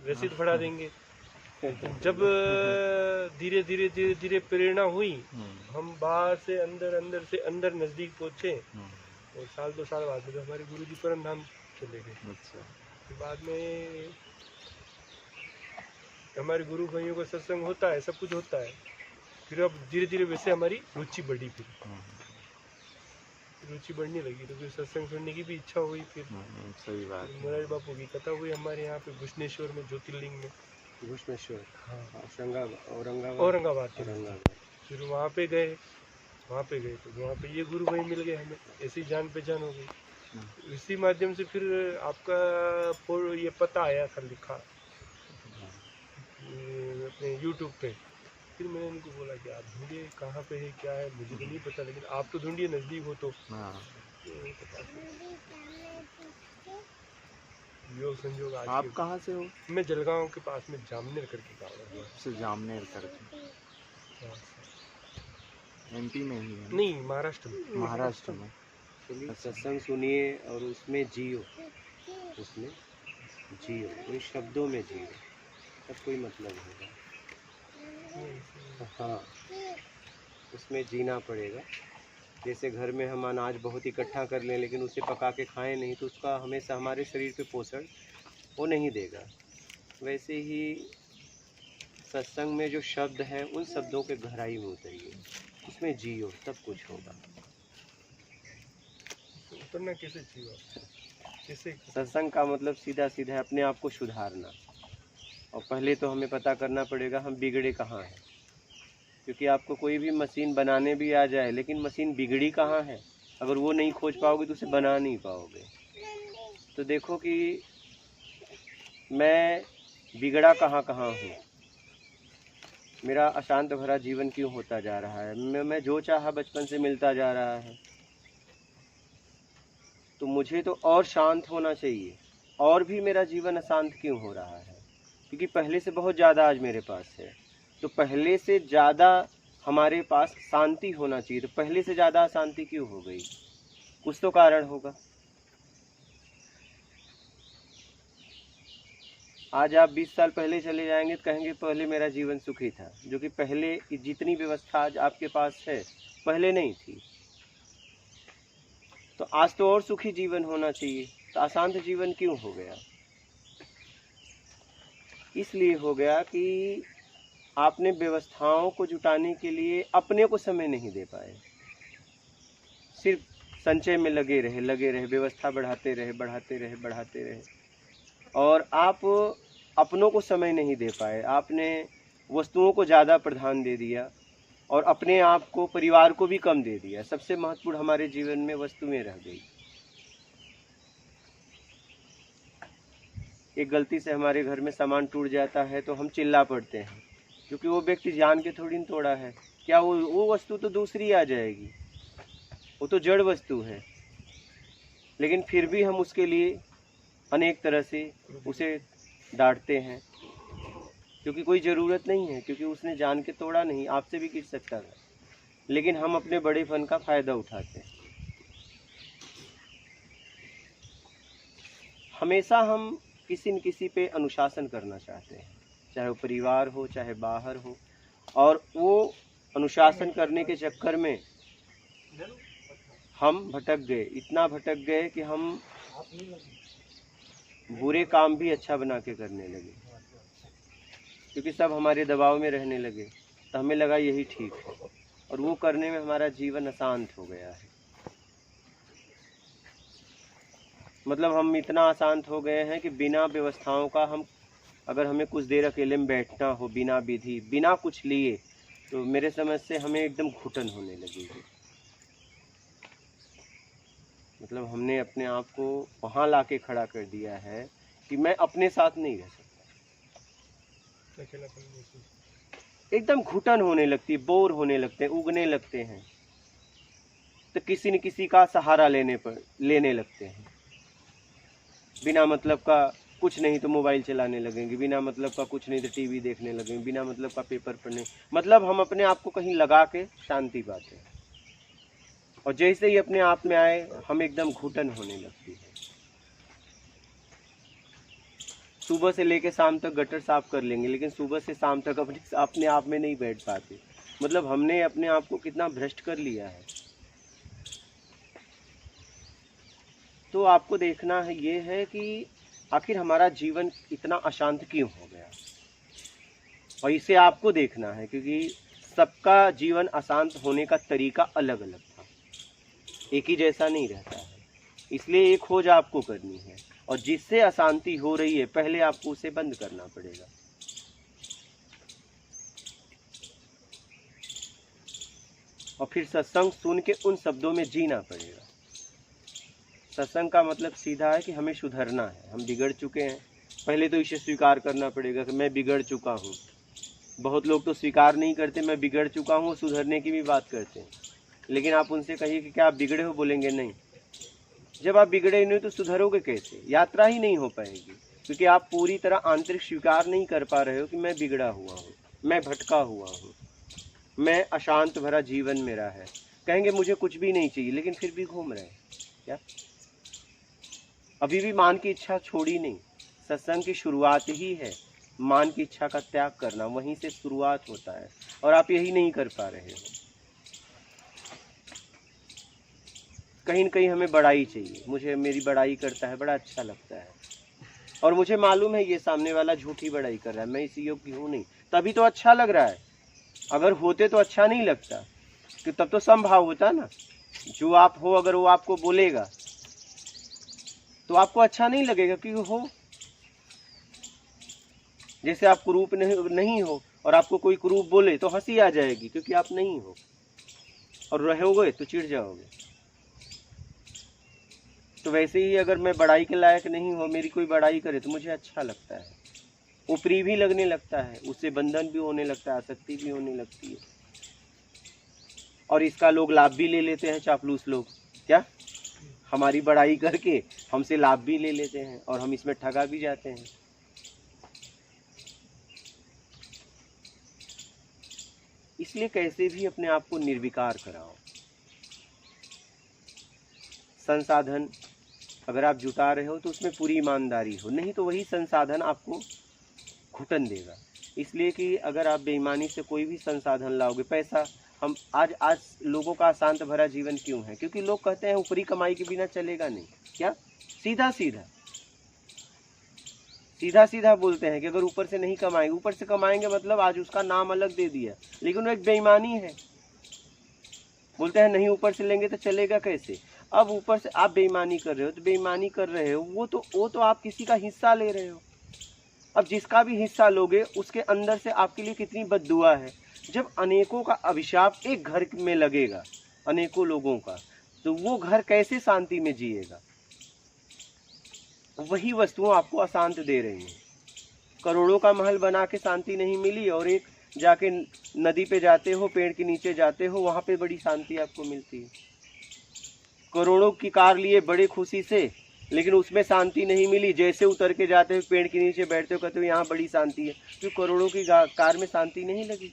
रसीद फड़ा देंगे। जब धीरे धीरे धीरे धीरे प्रेरणा हुई, हम बाहर से अंदर से अंदर नजदीक पहुंचे, और साल 2 साल बाद में हमारे गुरु जी परम धाम चले गए। अच्छा। फिर बाद में हमारे गुरु भाइयों का सत्संग होता है, सब कुछ होता है। फिर अब धीरे धीरे वैसे हमारी रुचि बढ़ी, फिर रुचि बढ़ने लगी, तो फिर सत्संग सुनने की भी इच्छा हुई। फिर सही बात। मोरारी बापू की कथा हुई हमारे यहाँ पे घुश्मेश्वर में, ज्योतिर्लिंग में। घुश्मेश्वर, हाँ, औरंगाबाद। फिर वहाँ पे गए तो वहाँ पे ये गुरु भाई मिल गए हमें, ऐसी जान पहचान हो गई। इसी माध्यम से फिर आपका ये पता आया था लिखा अपने YouTube पे। फिर मैंने उनको बोला कि आप ढूंढिए कहाँ पे है, क्या है, मुझे तो नहीं पता, लेकिन आप तो ढूंढिए, नज़दीक हो तो। योग संयोग आज आप कहाँ से हो? मैं जलगांव के पास में जामनेर करके गाँव है। जामनेर करके MP में ही है? नहीं, महाराष्ट्र में। महाराष्ट्र में। सत्संग सुनिए और उसमें जियो, उन शब्दों में जियो, तब कोई मतलब होगा। हाँ, उसमें जीना पड़ेगा। जैसे घर में हम अनाज बहुत इकट्ठा कर लें लेकिन उसे पका के खाएं नहीं, तो उसका हमेशा हमारे शरीर पे पोषण वो नहीं देगा। वैसे ही सत्संग में जो शब्द हैं, उन शब्दों के गहराई में उतरिए, उसमें जियो, सब कुछ होगा। उतरना कैसे चाहिए? कैसे? सत्संग का मतलब सीधा सीधा अपने आप को सुधारना। और पहले तो हमें पता करना पड़ेगा हम बिगड़े कहाँ हैं, क्योंकि आपको कोई भी मशीन बनाने भी आ जाए, लेकिन मशीन बिगड़ी कहाँ है, अगर वो नहीं खोज पाओगे तो उसे बना नहीं पाओगे। तो देखो कि मैं बिगड़ा कहाँ हूँ, मेरा अशांत भरा जीवन क्यों होता जा रहा है, मैं जो चाहा बचपन से मिलता जा रहा है, तो मुझे तो और शांत होना चाहिए, और भी मेरा जीवन अशांत क्यों हो रहा है, क्योंकि पहले से बहुत ज़्यादा आज मेरे पास है। तो पहले से ज़्यादा हमारे पास शांति होना चाहिए, तो पहले से ज़्यादा अशांति क्यों हो गई? कुछ तो कारण होगा। आज आप 20 साल पहले चले जाएंगे तो कहेंगे पहले मेरा जीवन सुखी था, जो कि पहले की जितनी व्यवस्था आज आपके पास है पहले नहीं थी। तो आज तो और सुखी जीवन होना चाहिए, तो अशांत जीवन क्यों हो गया? इसलिए हो गया कि आपने व्यवस्थाओं को जुटाने के लिए अपने को समय नहीं दे पाए, सिर्फ संचय में लगे रहे, व्यवस्था बढ़ाते रहे, और आप अपनों को समय नहीं दे पाए। आपने वस्तुओं को ज़्यादा प्रधान दे दिया और अपने आप को, परिवार को भी कम दे दिया। सबसे महत्वपूर्ण हमारे जीवन में वस्तुएं रह गई। एक गलती से हमारे घर में सामान टूट जाता है तो हम चिल्ला पड़ते हैं, क्योंकि वो व्यक्ति जान के थोड़ी न तोड़ा है। क्या वो वस्तु तो दूसरी आ जाएगी, वो तो जड़ वस्तु है, लेकिन फिर भी हम उसके लिए अनेक तरह से उसे डांटते हैं, क्योंकि कोई ज़रूरत नहीं है, क्योंकि उसने जान के तोड़ा नहीं, आपसे भी गिर सकता था, लेकिन हम अपने बड़ेपन का फ़ायदा उठाते हैं। हमेशा हम किसी न किसी पे अनुशासन करना चाहते हैं, चाहे वो परिवार हो चाहे बाहर हो, और वो अनुशासन करने के चक्कर में हम भटक गए, इतना भटक गए कि हम बुरे काम भी अच्छा बना के करने लगे, क्योंकि सब हमारे दबाव में रहने लगे, तो हमें लगा यही ठीक है, और वो करने में हमारा जीवन अशांत हो गया है। मतलब हम इतना अशांत हो गए हैं कि बिना व्यवस्थाओं का हम, अगर हमें कुछ देर अकेले में बैठना हो बिना विधि, बिना कुछ लिए, तो मेरे समझ से हमें एकदम घुटन होने लगेगी। मतलब हमने अपने आप को वहाँ लाके खड़ा कर दिया है कि मैं अपने साथ नहीं रह सकता। एकदम घुटन होने लगती है, बोर होने लगते हैं, उगने लगते हैं, तो किसी न किसी का सहारा लेने लगते हैं। बिना मतलब का कुछ नहीं तो मोबाइल चलाने लगेंगे, बिना मतलब का कुछ नहीं तो टीवी देखने लगेंगे, बिना मतलब का पेपर पढ़ने, मतलब हम अपने आप को कहीं लगा के शांति पाते हैं, और जैसे ही अपने आप में आए हम एकदम घुटन होने लगती है। सुबह से लेके शाम तक गटर साफ कर लेंगे, लेकिन सुबह से शाम तक अपने आप में नहीं बैठ पाते। मतलब हमने अपने आप को कितना भ्रष्ट कर लिया है। तो आपको देखना है ये है कि आखिर हमारा जीवन इतना अशांत क्यों हो गया, और इसे आपको देखना है, क्योंकि सबका जीवन अशांत होने का तरीका अलग अलग था, एक ही जैसा नहीं रहता है। इसलिए एक खोज आपको करनी है, और जिससे अशांति हो रही है पहले आपको उसे बंद करना पड़ेगा। और फिर सत्संग सुन के उन शब्दों में जीना पड़ेगा। सत्संग का मतलब सीधा है कि हमें सुधरना है, हम बिगड़ चुके हैं। पहले तो इसे स्वीकार करना पड़ेगा कि मैं बिगड़ चुका हूँ। बहुत लोग तो स्वीकार नहीं करते, मैं बिगड़ चुका हूँ, सुधरने की भी बात करते हैं। लेकिन आप उनसे कहिए कि क्या आप बिगड़े हो, बोलेंगे नहीं। जब आप बिगड़े नहीं तो सुधरोगे कैसे? यात्रा ही नहीं हो पाएगी, क्योंकि आप पूरी तरह आंतरिक स्वीकार नहीं कर पा रहे हो कि मैं बिगड़ा हुआ हूँ, मैं भटका हुआ हूँ, मैं अशांत भरा जीवन मेरा है। कहेंगे मुझे कुछ भी नहीं चाहिए, लेकिन फिर भी घूम रहे हैं क्या? अभी भी मान की इच्छा छोड़ी नहीं। सत्संग की शुरुआत ही है मान की इच्छा का त्याग करना, वहीं से शुरुआत होता है, और आप यही नहीं कर पा रहे हो। कहीं न कहीं हमें बड़ाई चाहिए, मुझे मेरी बड़ाई करता है, बड़ा अच्छा लगता है, और मुझे मालूम है ये सामने वाला झूठी बड़ाई कर रहा है, मैं इस योग्य हूँ नहीं, तभी तो अच्छा लग रहा है। अगर होते तो अच्छा नहीं लगता, कि तब तो समभाव होता ना। जो आप हो अगर वो आपको बोलेगा तो आपको अच्छा नहीं लगेगा, क्योंकि हो। जैसे आप कुरूप नहीं हो और आपको कोई कुरूप बोले तो हंसी आ जाएगी, क्योंकि आप नहीं हो, और रहोगे तो चिढ़ जाओगे। तो वैसे ही अगर मैं बड़ाई के लायक नहीं हूँ, मेरी कोई बड़ाई करे तो मुझे अच्छा लगता है, ऊपरी भी लगने लगता है, उससे बंधन भी होने लगता है, आसक्ति भी होने लगती है, और इसका लोग लाभ भी ले लेते हैं। चापलूस लोग क्या हमारी बड़ाई करके हमसे लाभ भी ले लेते हैं, और हम इसमें ठगा भी जाते हैं। इसलिए कैसे भी अपने आप को निर्विकार कराओ। संसाधन अगर आप जुटा रहे हो तो उसमें पूरी ईमानदारी हो, नहीं तो वही संसाधन आपको घुटन देगा। इसलिए कि अगर आप बेईमानी से कोई भी संसाधन लाओगे, पैसा, हम आज लोगों का अशांत भरा जीवन क्यों है? क्योंकि लोग कहते हैं ऊपरी कमाई के बिना चलेगा नहीं। क्या सीधा बोलते हैं कि अगर ऊपर से नहीं कमाएंगे, ऊपर से कमाएंगे मतलब आज उसका नाम अलग दे दिया, लेकिन वो एक बेईमानी है। बोलते हैं नहीं ऊपर से लेंगे तो चलेगा कैसे? अब ऊपर से आप बेईमानी कर रहे हो, तो बेईमानी कर रहे हो, वो तो आप किसी का हिस्सा ले रहे हो। अब जिसका भी हिस्सा लोगे उसके अंदर से आपके लिए कितनी बद्दुआ है। जब अनेकों का अभिशाप एक घर में लगेगा, अनेकों लोगों का, तो वो घर कैसे शांति में जिएगा? वही वस्तुएं आपको अशांत दे रही हैं। करोड़ों का महल बना के शांति नहीं मिली, और एक जाके नदी पे जाते हो, पेड़ के नीचे जाते हो, वहां पे बड़ी शांति आपको मिलती है। करोड़ों की कार लिए बड़े खुशी से, लेकिन उसमें शांति नहीं मिली। जैसे उतर के जाते हो, पेड़ के नीचे बैठते हो, कहते हो यहाँ बड़ी शांति है। क्योंकि करोड़ों की कार में शांति नहीं लगी।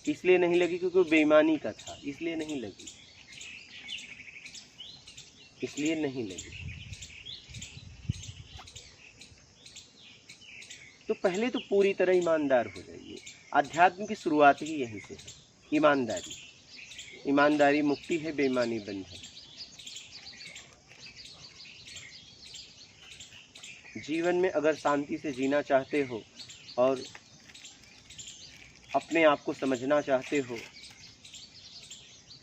इसलिए नहीं लगी क्योंकि बेईमानी का था, इसलिए नहीं लगी। तो पहले तो पूरी तरह ईमानदार हो जाइए। अध्यात्म की शुरुआत ही यहीं से है, ईमानदारी मुक्ति है, बेईमानी बंधन। जीवन में अगर शांति से जीना चाहते हो और अपने आप को समझना चाहते हो,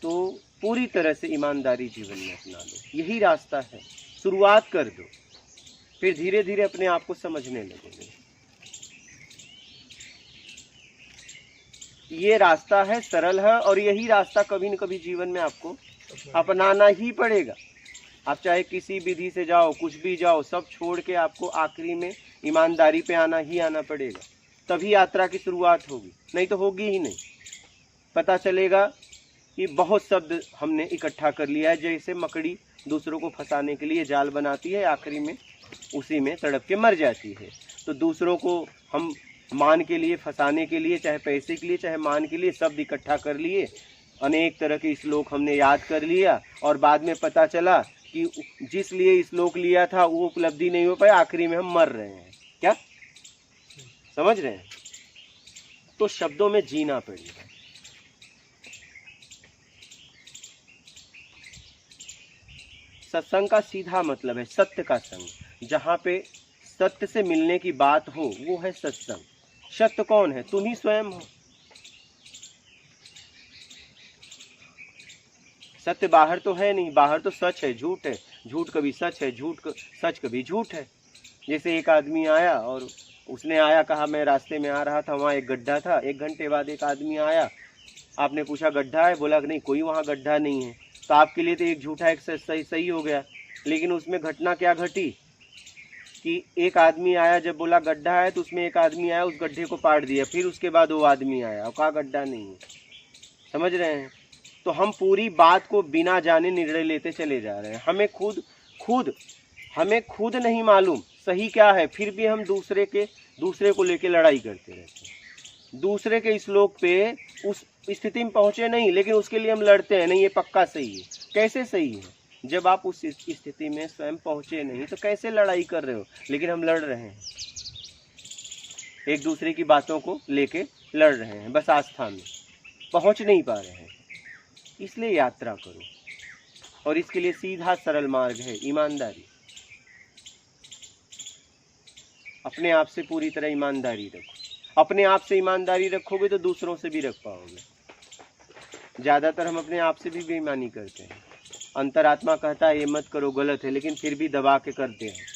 तो पूरी तरह से ईमानदारी जीवन में अपना लो। यही रास्ता है, शुरुआत कर दो, फिर धीरे धीरे अपने आप को समझने लगोगे। ये रास्ता है, सरल है, और यही रास्ता कभी न कभी जीवन में आपको अपनाना ही पड़ेगा। आप चाहे किसी विधि से जाओ, कुछ भी जाओ, सब छोड़ के आपको आखिरी में ईमानदारी पे आना पड़ेगा। तभी यात्रा की शुरुआत होगी, नहीं तो होगी ही नहीं। पता चलेगा कि बहुत शब्द हमने इकट्ठा कर लिया है, जैसे मकड़ी दूसरों को फंसाने के लिए जाल बनाती है, आखिरी में उसी में तड़प के मर जाती है। तो दूसरों को हम मान के लिए, फंसाने के लिए, चाहे पैसे के लिए, चाहे मान के लिए, शब्द इकट्ठा कर लिए, अनेक तरह के श्लोक हमने याद कर लिया, और बाद में पता चला कि जिस लिए श्लोक लिया था वो उपलब्धि नहीं हो पाई, आखिरी में हम मर रहे हैं। क्या समझ रहे हैं? तो शब्दों में जीना पड़ेगा। सत्संग का सीधा मतलब है सत्य का संग। जहां पे सत्य से मिलने की बात हो वो है सत्संग। सत्य कौन है? तुम ही स्वयं हो। सत्य बाहर तो है नहीं, बाहर तो सच है, झूठ है, झूठ कभी सच है, सच कभी झूठ है। जैसे एक आदमी आया और उसने आया, कहा मैं रास्ते में आ रहा था, वहाँ एक गड्ढा था। 1 घंटे बाद एक आदमी आया, आपने पूछा गड्ढा है? बोला नहीं, कोई वहाँ गड्ढा नहीं है। तो आपके लिए तो एक झूठा एक सही हो गया। लेकिन उसमें घटना क्या घटी कि एक आदमी आया, जब बोला गड्ढा है तो उसमें एक आदमी आया, उस गड्ढे को पाट दिया। फिर उसके बाद वो आदमी आया और कहा गड्ढा नहीं है। समझ रहे हैं? तो हम पूरी बात को बिना जाने निर्णय लेते चले जा रहे हैं। हमें खुद नहीं मालूम सही क्या है, फिर भी हम दूसरे को लेके लड़ाई करते रहते हैं। दूसरे के श्लोक पे उस स्थिति में पहुंचे नहीं, लेकिन उसके लिए हम लड़ते हैं, नहीं ये पक्का सही है। कैसे सही है? जब आप उस स्थिति में स्वयं पहुंचे नहीं तो कैसे लड़ाई कर रहे हो? लेकिन हम लड़ रहे हैं, एक दूसरे की बातों को लेके लड़ रहे हैं, बस आस्था में पहुंच नहीं पा रहे हैं। इसलिए यात्रा करो, और इसके लिए सीधा सरल मार्ग है ईमानदारी। अपने आप से पूरी तरह ईमानदारी रखो। अपने आप से ईमानदारी रखोगे तो दूसरों से भी रख पाओगे। ज़्यादातर हम अपने आप से भी बेईमानी करते हैं। अंतरात्मा कहता है ये मत करो, गलत है, लेकिन फिर भी दबा के करते हैं।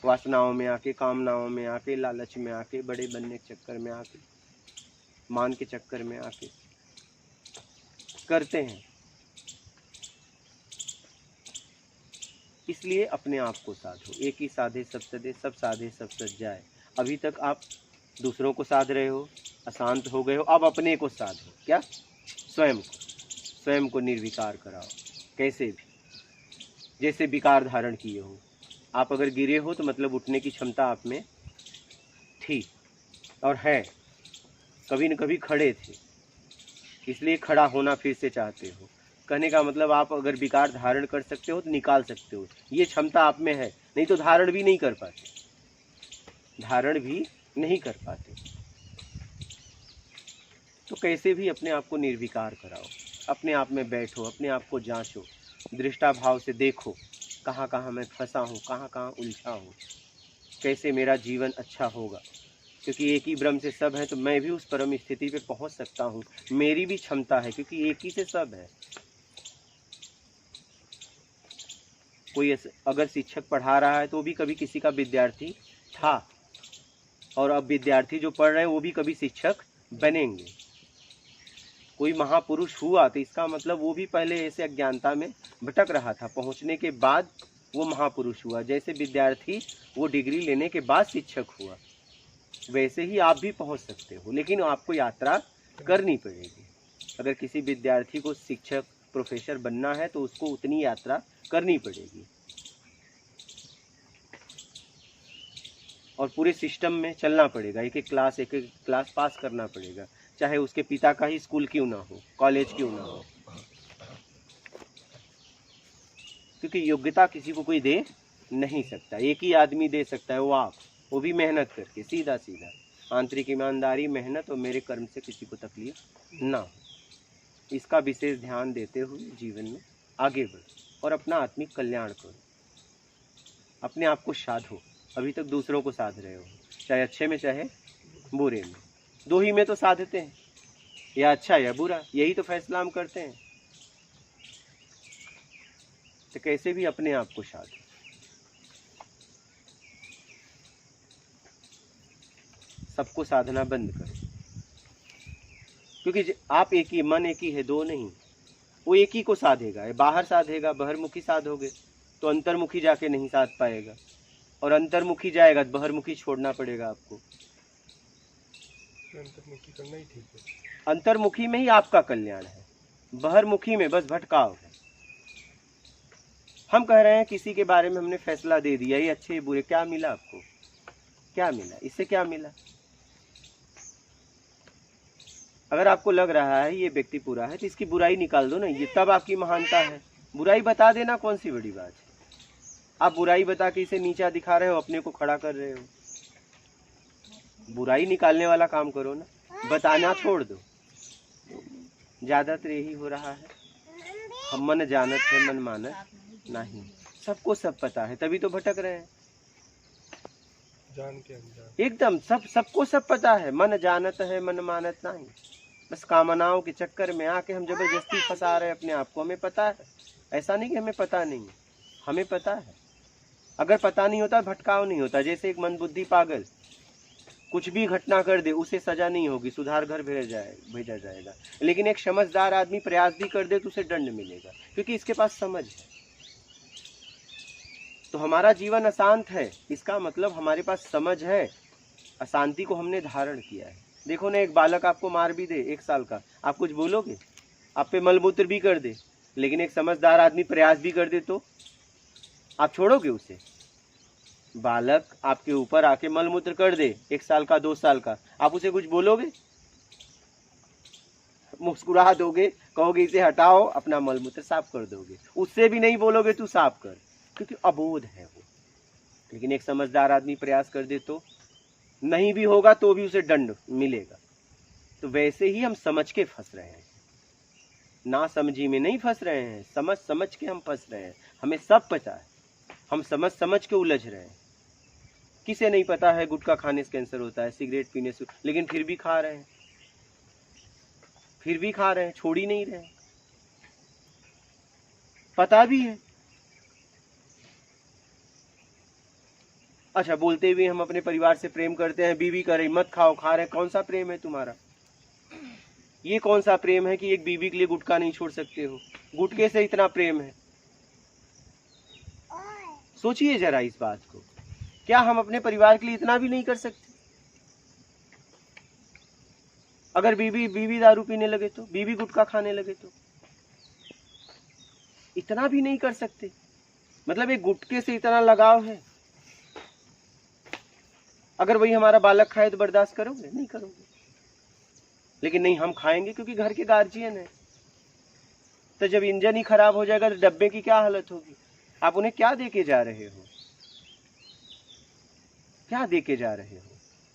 वासनाओं में आके, कामनाओं में आके, लालच में आके, बड़े बनने के चक्कर में आके, मान के चक्कर में आके करते हैं। इसलिए अपने आप को साधो। एक ही साधे सब सदे, सब साधे सब सज जाए। अभी तक आप दूसरों को साध रहे हो, अशांत हो गए हो, अब अपने को साधो। क्या? स्वयं को निर्विकार कराओ। कैसे भी, जैसे विकार धारण किए हो। आप अगर गिरे हो तो मतलब उठने की क्षमता आप में थी और है, कभी न कभी खड़े थे, इसलिए खड़ा होना फिर से चाहते हो। कहने का मतलब आप अगर विकार धारण कर सकते हो तो निकाल सकते हो, ये क्षमता आप में है। नहीं तो धारण भी नहीं कर पाते। तो कैसे भी अपने आप को निर्विकार कराओ। अपने आप में बैठो, अपने आप को जांचो, दृष्टा भाव से देखो कहाँ कहाँ मैं फंसा हूँ, कहाँ कहाँ उलझा हूँ, कैसे मेरा जीवन अच्छा होगा। क्योंकि एक ही ब्रह्म से सब है, तो मैं भी उस परम स्थिति पे पहुँच सकता हूँ। मेरी भी क्षमता है, क्योंकि एक ही से सब है। कोई अगर शिक्षक पढ़ा रहा है तो वो भी कभी किसी का विद्यार्थी था, और अब विद्यार्थी जो पढ़ रहे हैं वो भी कभी शिक्षक बनेंगे। कोई महापुरुष हुआ तो इसका मतलब वो भी पहले ऐसे अज्ञानता में भटक रहा था, पहुंचने के बाद वो महापुरुष हुआ। जैसे विद्यार्थी वो डिग्री लेने के बाद शिक्षक हुआ, वैसे ही आप भी पहुंच सकते हो, लेकिन आपको यात्रा करनी पड़ेगी। अगर किसी विद्यार्थी को शिक्षक प्रोफेसर बनना है तो उसको उतनी यात्रा करनी पड़ेगी, और पूरे सिस्टम में चलना पड़ेगा। एक एक क्लास पास करना पड़ेगा, चाहे उसके पिता का ही स्कूल क्यों ना हो, कॉलेज क्यों ना हो। क्योंकि योग्यता किसी को कोई दे नहीं सकता, एक ही आदमी दे सकता है, वो आप, वो भी मेहनत करके, सीधा आंतरिक ईमानदारी, मेहनत और मेरे कर्म से किसी को तकलीफ ना हो। इसका विशेष ध्यान देते हुए जीवन में आगे बढ़ो और अपना आत्मिक कल्याण करो। अपने आप को साधो। अभी तक दूसरों को साध रहे हो, चाहे अच्छे में चाहे बुरे में, दो ही में तो साधते हैं, या अच्छा या बुरा, यही तो फैसला हम करते हैं। तो कैसे भी अपने आप को साधो। सबको साधना बंद करो, क्योंकि आप एक ही, मन एक ही है, दो नहीं। वो एक ही को साधेगा, बाहर साधेगा, बहिर्मुखी साधोगे तो अंतर्मुखी जाके नहीं साध पाएगा, और अंतर्मुखी जाएगा तो बहिर्मुखी छोड़ना पड़ेगा आपको। अंतर्मुखी करना ही ठीक है। अंतर्मुखी में ही आपका कल्याण है, बहिर्मुखी में बस भटकाव है। हम कह रहे हैं किसी के बारे में हमने फैसला दे दिया, ये अच्छे बुरे, क्या मिला आपको? क्या मिला? इससे क्या मिला? अगर आपको लग रहा है ये व्यक्ति बुरा है तो इसकी बुराई निकाल दो ना, ये तब आपकी महानता है। बुराई बता देना कौन सी बड़ी बात है। आप बुराई बता के इसे नीचा दिखा रहे हो, अपने को खड़ा कर रहे हो। बुराई निकालने वाला काम करो ना, बताना छोड़ दो। ज्यादातर यही हो रहा है, हम मन जानत है मन मानत नहीं। सबको सब पता है, तभी तो भटक रहे हैं। जान के अनजान एकदम सबको सब पता है, मन जानत है मन मानत नहीं। बस कामनाओं के चक्कर में आके हम जबरदस्ती फंसा रहे हैं अपने आप को। हमें पता है, ऐसा नहीं कि हमें पता नहीं है, हमें पता है। अगर पता नहीं होता भटकाव नहीं होता। जैसे एक मंदबुद्धि पागल कुछ भी घटना कर दे, उसे सजा नहीं होगी, सुधार घर भेजा जाएगा। लेकिन एक समझदार आदमी प्रयास भी कर दे तो उसे दंड मिलेगा, क्योंकि इसके पास समझ है। तो हमारा जीवन अशांत है, इसका मतलब हमारे पास समझ है, अशांति को हमने धारण किया है। देखो ना, एक बालक आपको मार भी दे 1 साल का, आप कुछ बोलोगे? आप पे मलमूत्र भी कर दे, लेकिन एक समझदार आदमी प्रयास भी कर दे तो आप छोड़ोगे उसे? बालक आपके ऊपर आके मलमूत्र कर दे 1 साल का 2 साल का, आप उसे कुछ बोलोगे? मुस्कुरा दोगे, कहोगे इसे हटाओ, अपना मलमूत्र साफ कर दोगे। उससे भी नहीं बोलोगे तू साफ कर, क्योंकि अबोध है वो। लेकिन एक समझदार आदमी प्रयास कर दे तो नहीं भी होगा तो भी उसे दंड मिलेगा। तो वैसे ही हम समझ के फंस रहे हैं, ना समझी में नहीं फंस रहे हैं, समझ समझ के हम फंस रहे हैं। हमें सब पता है, हम समझ समझ के उलझ रहे हैं। किसे नहीं पता है गुटखा खाने से कैंसर होता है, सिगरेट पीने से, लेकिन फिर भी खा रहे हैं, फिर भी खा रहे हैं, छोड़ ही नहीं रहे हैं। पता भी है। अच्छा, बोलते हुए हम अपने परिवार से प्रेम करते हैं, बीवी कह रही मत खाओ, खा रहे हैं। कौन सा प्रेम है तुम्हारा? ये कौन सा प्रेम है कि एक बीवी के लिए गुटखा नहीं छोड़ सकते हो? गुटखे से इतना प्रेम है? सोचिए जरा इस बात को। क्या हम अपने परिवार के लिए इतना भी नहीं कर सकते? अगर बीवी दारू पीने लगे तो, बीवी गुटखा खाने लगे तो इतना भी नहीं कर सकते? मतलब एक गुटखे से इतना लगाव है। अगर वही हमारा बालक खाए तो बर्दाश्त करोगे? नहीं करोगे। लेकिन नहीं, हम खाएंगे क्योंकि घर के गार्जियन है। तो जब इंजन ही खराब हो जाएगा तो डब्बे की क्या हालत होगी? आप उन्हें क्या दे के जा रहे हो? क्या दे के जा रहे हो?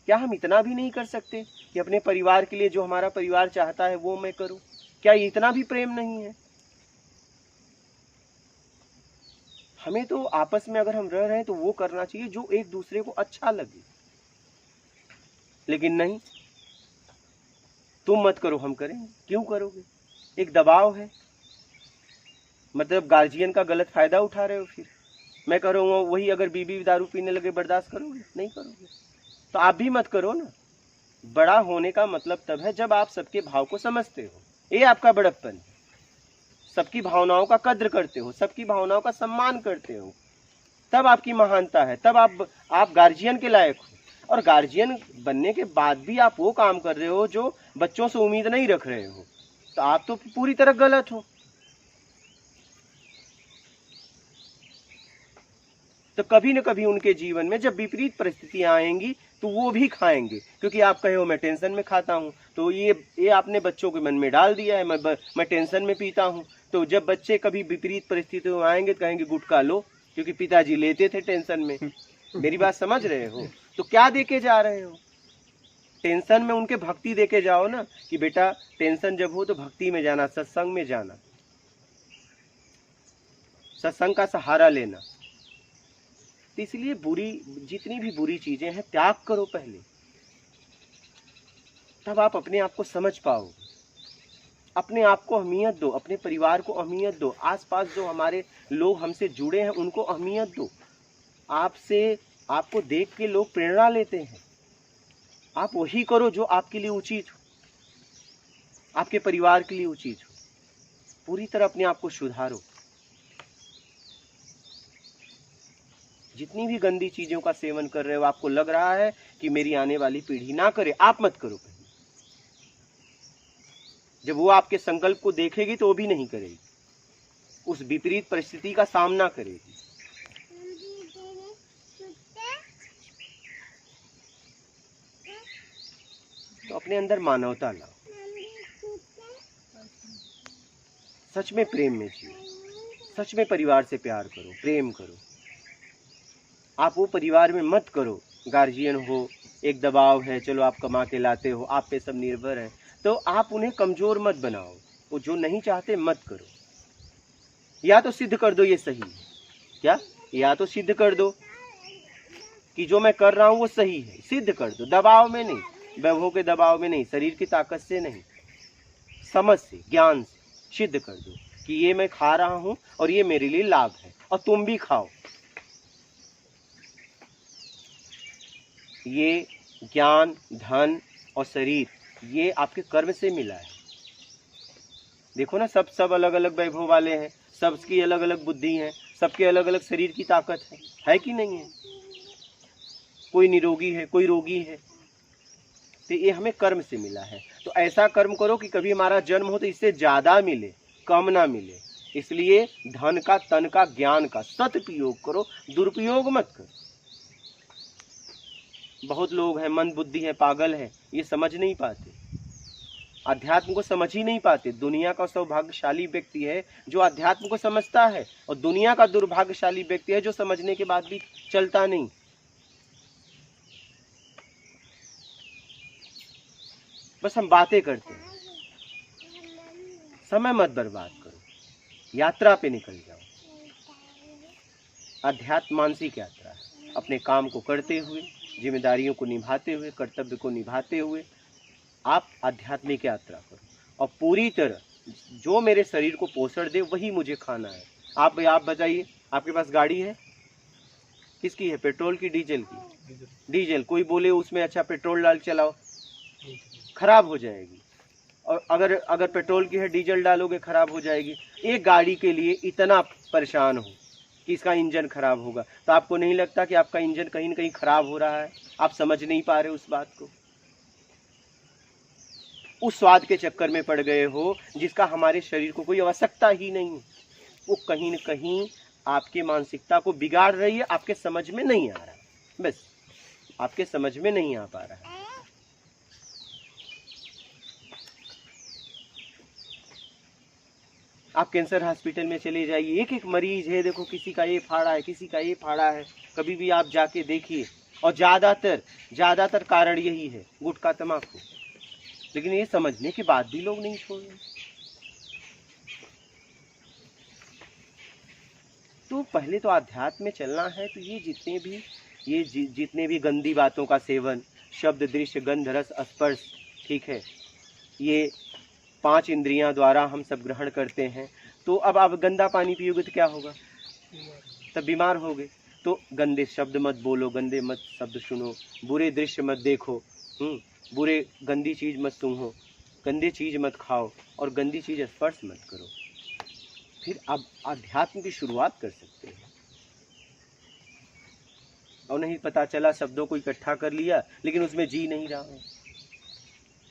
क्या हम इतना भी नहीं कर सकते कि अपने परिवार के लिए जो हमारा परिवार चाहता है वो मैं करूं? क्या इतना भी प्रेम नहीं है? हमें तो आपस में अगर हम रह रहे हैं तो वो करना चाहिए जो एक दूसरे को अच्छा लगे। लेकिन नहीं, तुम मत करो, हम करेंगे। क्यों करोगे? एक दबाव है। मतलब गार्जियन का गलत फायदा उठा रहे हो। फिर मैं कह रहा हूँ वही अगर बीवी दारू पीने लगे बर्दाश्त करोगे? नहीं करोगे। तो आप भी मत करो ना। बड़ा होने का मतलब तब है जब आप सबके भाव को समझते हो। ये आपका बड़प्पन है। सबकी भावनाओं का कद्र करते हो, सबकी भावनाओं का सम्मान करते हो, तब आपकी महानता है, तब आप गार्जियन के लायक हो। और गार्जियन बनने के बाद भी आप वो काम कर रहे हो जो बच्चों से उम्मीद नहीं रख रहे हो, तो आप तो पूरी तरह गलत हो। तो कभी न कभी उनके जीवन में जब विपरीत परिस्थितियां आएंगी तो वो भी खाएंगे, क्योंकि आप कहे हो मैं टेंशन में खाता हूं, तो ये आपने बच्चों के मन में डाल दिया है मैं टेंशन में पीता हूं। तो जब बच्चे कभी विपरीत परिस्थितियों में आएंगे तो कहेंगे गुटखा लो, क्योंकि पिताजी लेते थे टेंशन में। मेरी बात समझ रहे हो? तो क्या देके जा रहे हो? टेंशन में उनके भक्ति देके जाओ ना, कि बेटा टेंशन जब हो तो भक्ति में जाना, सत्संग में जाना, सत्संग का सहारा लेना। तो इसलिए जितनी भी बुरी चीजें हैं त्याग करो पहले, तब आप अपने आप को समझ पाओगे। अपने आप को अहमियत दो, अपने परिवार को अहमियत दो, आसपास जो हमारे लोग हमसे जुड़े हैं उनको अहमियत दो। आपको देख के लोग प्रेरणा लेते हैं। आप वही करो जो आपके लिए उचित हो, आपके परिवार के लिए उचित हो। पूरी तरह अपने आप को सुधारो। जितनी भी गंदी चीजों का सेवन कर रहे हो, आपको लग रहा है कि मेरी आने वाली पीढ़ी ना करे, आप मत करो पहले। जब वो आपके संकल्प को देखेगी तो वो भी नहीं करेगी, उस विपरीत परिस्थिति का सामना करेगी। तो अपने अंदर मानवता लाओ, सच में प्रेम में जियो, सच में परिवार से प्यार करो, प्रेम करो। आप वो परिवार में मत करो। गार्जियन हो, एक दबाव है, चलो आप कमा के लाते हो, आप पे सब निर्भर है, तो आप उन्हें कमजोर मत बनाओ। वो जो नहीं चाहते मत करो। या तो सिद्ध कर दो ये सही है, क्या? या तो सिद्ध कर दो कि जो मैं कर रहा हूं वो सही है, सिद्ध कर दो। दबाव में नहीं, वैभव के दबाव में नहीं, शरीर की ताकत से नहीं, समझ से, ज्ञान से सिद्ध कर दो कि ये मैं खा रहा हूं और ये मेरे लिए लाभ है, और तुम भी खाओ। ये ज्ञान, धन और शरीर, ये आपके कर्म से मिला है। देखो ना, सब अलग अलग वैभव वाले हैं, सबकी अलग अलग बुद्धि है, सबके अलग अलग शरीर की ताकत है कि नहीं है? कोई निरोगी है, कोई रोगी है, तो ये हमें कर्म से मिला है। तो ऐसा कर्म करो कि कभी हमारा जन्म हो तो इससे ज्यादा मिले, कम ना मिले। इसलिए धन का, तन का, ज्ञान का सदुपयोग करो, दुरुपयोग मत करो। बहुत लोग हैं, मंद बुद्धि है, पागल है, ये समझ नहीं पाते, अध्यात्म को समझ ही नहीं पाते। दुनिया का सौभाग्यशाली व्यक्ति है जो अध्यात्म को समझता है, और दुनिया का दुर्भाग्यशाली व्यक्ति है जो समझने के बाद भी चलता नहीं। बस हम बातें करते हैं। समय मत बर्बाद करो, यात्रा पे निकल जाओ। अध्यात्म मानसिक यात्रा है। अपने काम को करते हुए, जिम्मेदारियों को निभाते हुए, कर्तव्य को निभाते हुए आप आध्यात्मिक यात्रा करो, और पूरी तरह जो मेरे शरीर को पोषण दे वही मुझे खाना है। आप बताइए, आपके पास गाड़ी है, किसकी है? पेट्रोल की, डीजल की? डीजल। कोई बोले उसमें अच्छा पेट्रोल डाल चलाओ, खराब हो जाएगी। और अगर पेट्रोल की है, डीजल डालोगे खराब हो जाएगी। एक गाड़ी के लिए इतना परेशान हो कि इसका इंजन खराब होगा, तो आपको नहीं लगता कि आपका इंजन कहीं न कहीं खराब हो रहा है? आप समझ नहीं पा रहे उस बात को। उस स्वाद के चक्कर में पड़ गए हो जिसका हमारे शरीर को कोई आवश्यकता ही नहीं। वो कहीं न कहीं आपके मानसिकता को बिगाड़ रही है, आपके समझ में नहीं आ रहा, बस आपके समझ में नहीं आ पा रहा है। आप कैंसर हॉस्पिटल में चले जाइए, एक एक मरीज है, देखो किसी का ये फाड़ा है, किसी का ये फाड़ा है, कभी भी आप जाके देखिए। और ज्यादातर कारण यही है, गुटखा, तम्बाकू। लेकिन ये समझने के बाद भी लोग नहीं छोड़ रहे। तो पहले तो आध्यात्म में चलना है, तो ये जितने भी गंदी बातों का सेवन, शब्द, दृश्य, गंध, रस, स्पर्श, ठीक है, ये 5 इंद्रियां द्वारा हम सब ग्रहण करते हैं। तो अब आप गंदा पानी पियोगे तो क्या होगा? तब बीमार होगे। तो गंदे शब्द मत बोलो, गंदे मत शब्द सुनो, बुरे दृश्य मत देखो, गंदी चीज मत सूंघो, गंदी चीज मत खाओ, और गंदी चीज स्पर्श मत करो। फिर आप अध्यात्म की शुरुआत कर सकते हैं। और नहीं पता चला, शब्दों को इकट्ठा कर लिया लेकिन उसमें जी नहीं रहा हूं।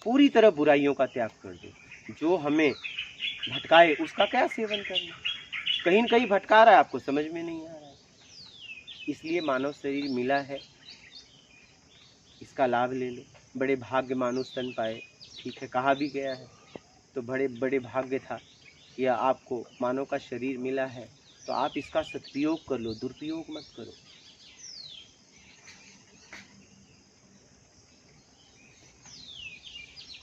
पूरी तरह बुराइयों का त्याग कर दो। जो हमें भटकाए उसका क्या सेवन करना? कहीं न कहीं भटका रहा है, आपको समझ में नहीं आ रहा है। इसलिए मानव शरीर मिला है, इसका लाभ ले लो। बड़े भाग्य मानुष तन पाए, ठीक है, कहा भी गया है। तो बड़े भाग्य था कि आपको मानव का शरीर मिला है, तो आप इसका सदुपयोग कर लो, दुरुपयोग मत करो।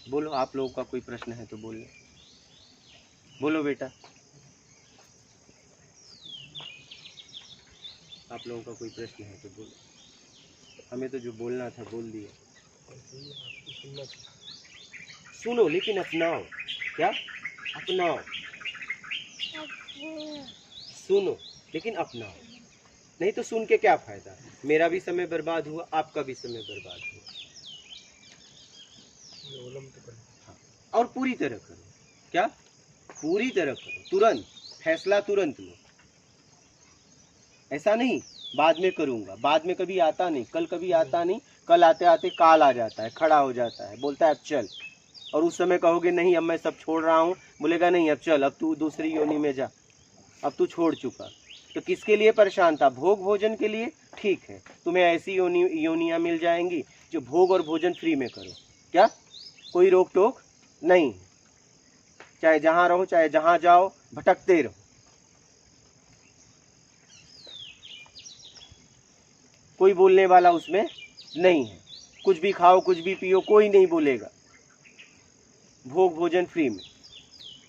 बोलो, आप लोगों का कोई प्रश्न है तो बोलो। बोलो बेटा, आप लोगों का कोई प्रश्न है तो बोलो। हमें तो जो बोलना था बोल दिया। सुनो लेकिन अपनाओ। क्या? अपनाओ। सुनो लेकिन अपनाओ। नहीं तो सुन के क्या फायदा? मेरा भी समय बर्बाद हुआ, आपका भी समय बर्बाद हुआ। हाँ, और पूरी तरह करो। क्या? पूरी तरह करो, तुरंत फैसला तुरंत लो। ऐसा नहीं बाद में करूंगा, बाद में कभी आता नहीं, कल कभी आता नहीं, कल आते आते काल आ जाता है, खड़ा हो जाता है, बोलता है अब चल। और उस समय कहोगे नहीं अब मैं सब छोड़ रहा हूँ, बोलेगा नहीं अब चल, अब तू दूसरी योनि में जा, अब तू छोड़ चुका। तो किसके लिए परेशान था? भोग भोजन के लिए। ठीक है, तुम्हें ऐसी योनियाँ मिल जाएंगी जो भोग और भोजन फ्री में करो। क्या? कोई रोक टोक नहीं, चाहे जहाँ रहो, चाहे जहाँ जाओ, भटकते रहो। कोई बोलने वाला उसमें नहीं है। कुछ भी खाओ, कुछ भी पियो, कोई नहीं बोलेगा। भोग भोजन फ्री में।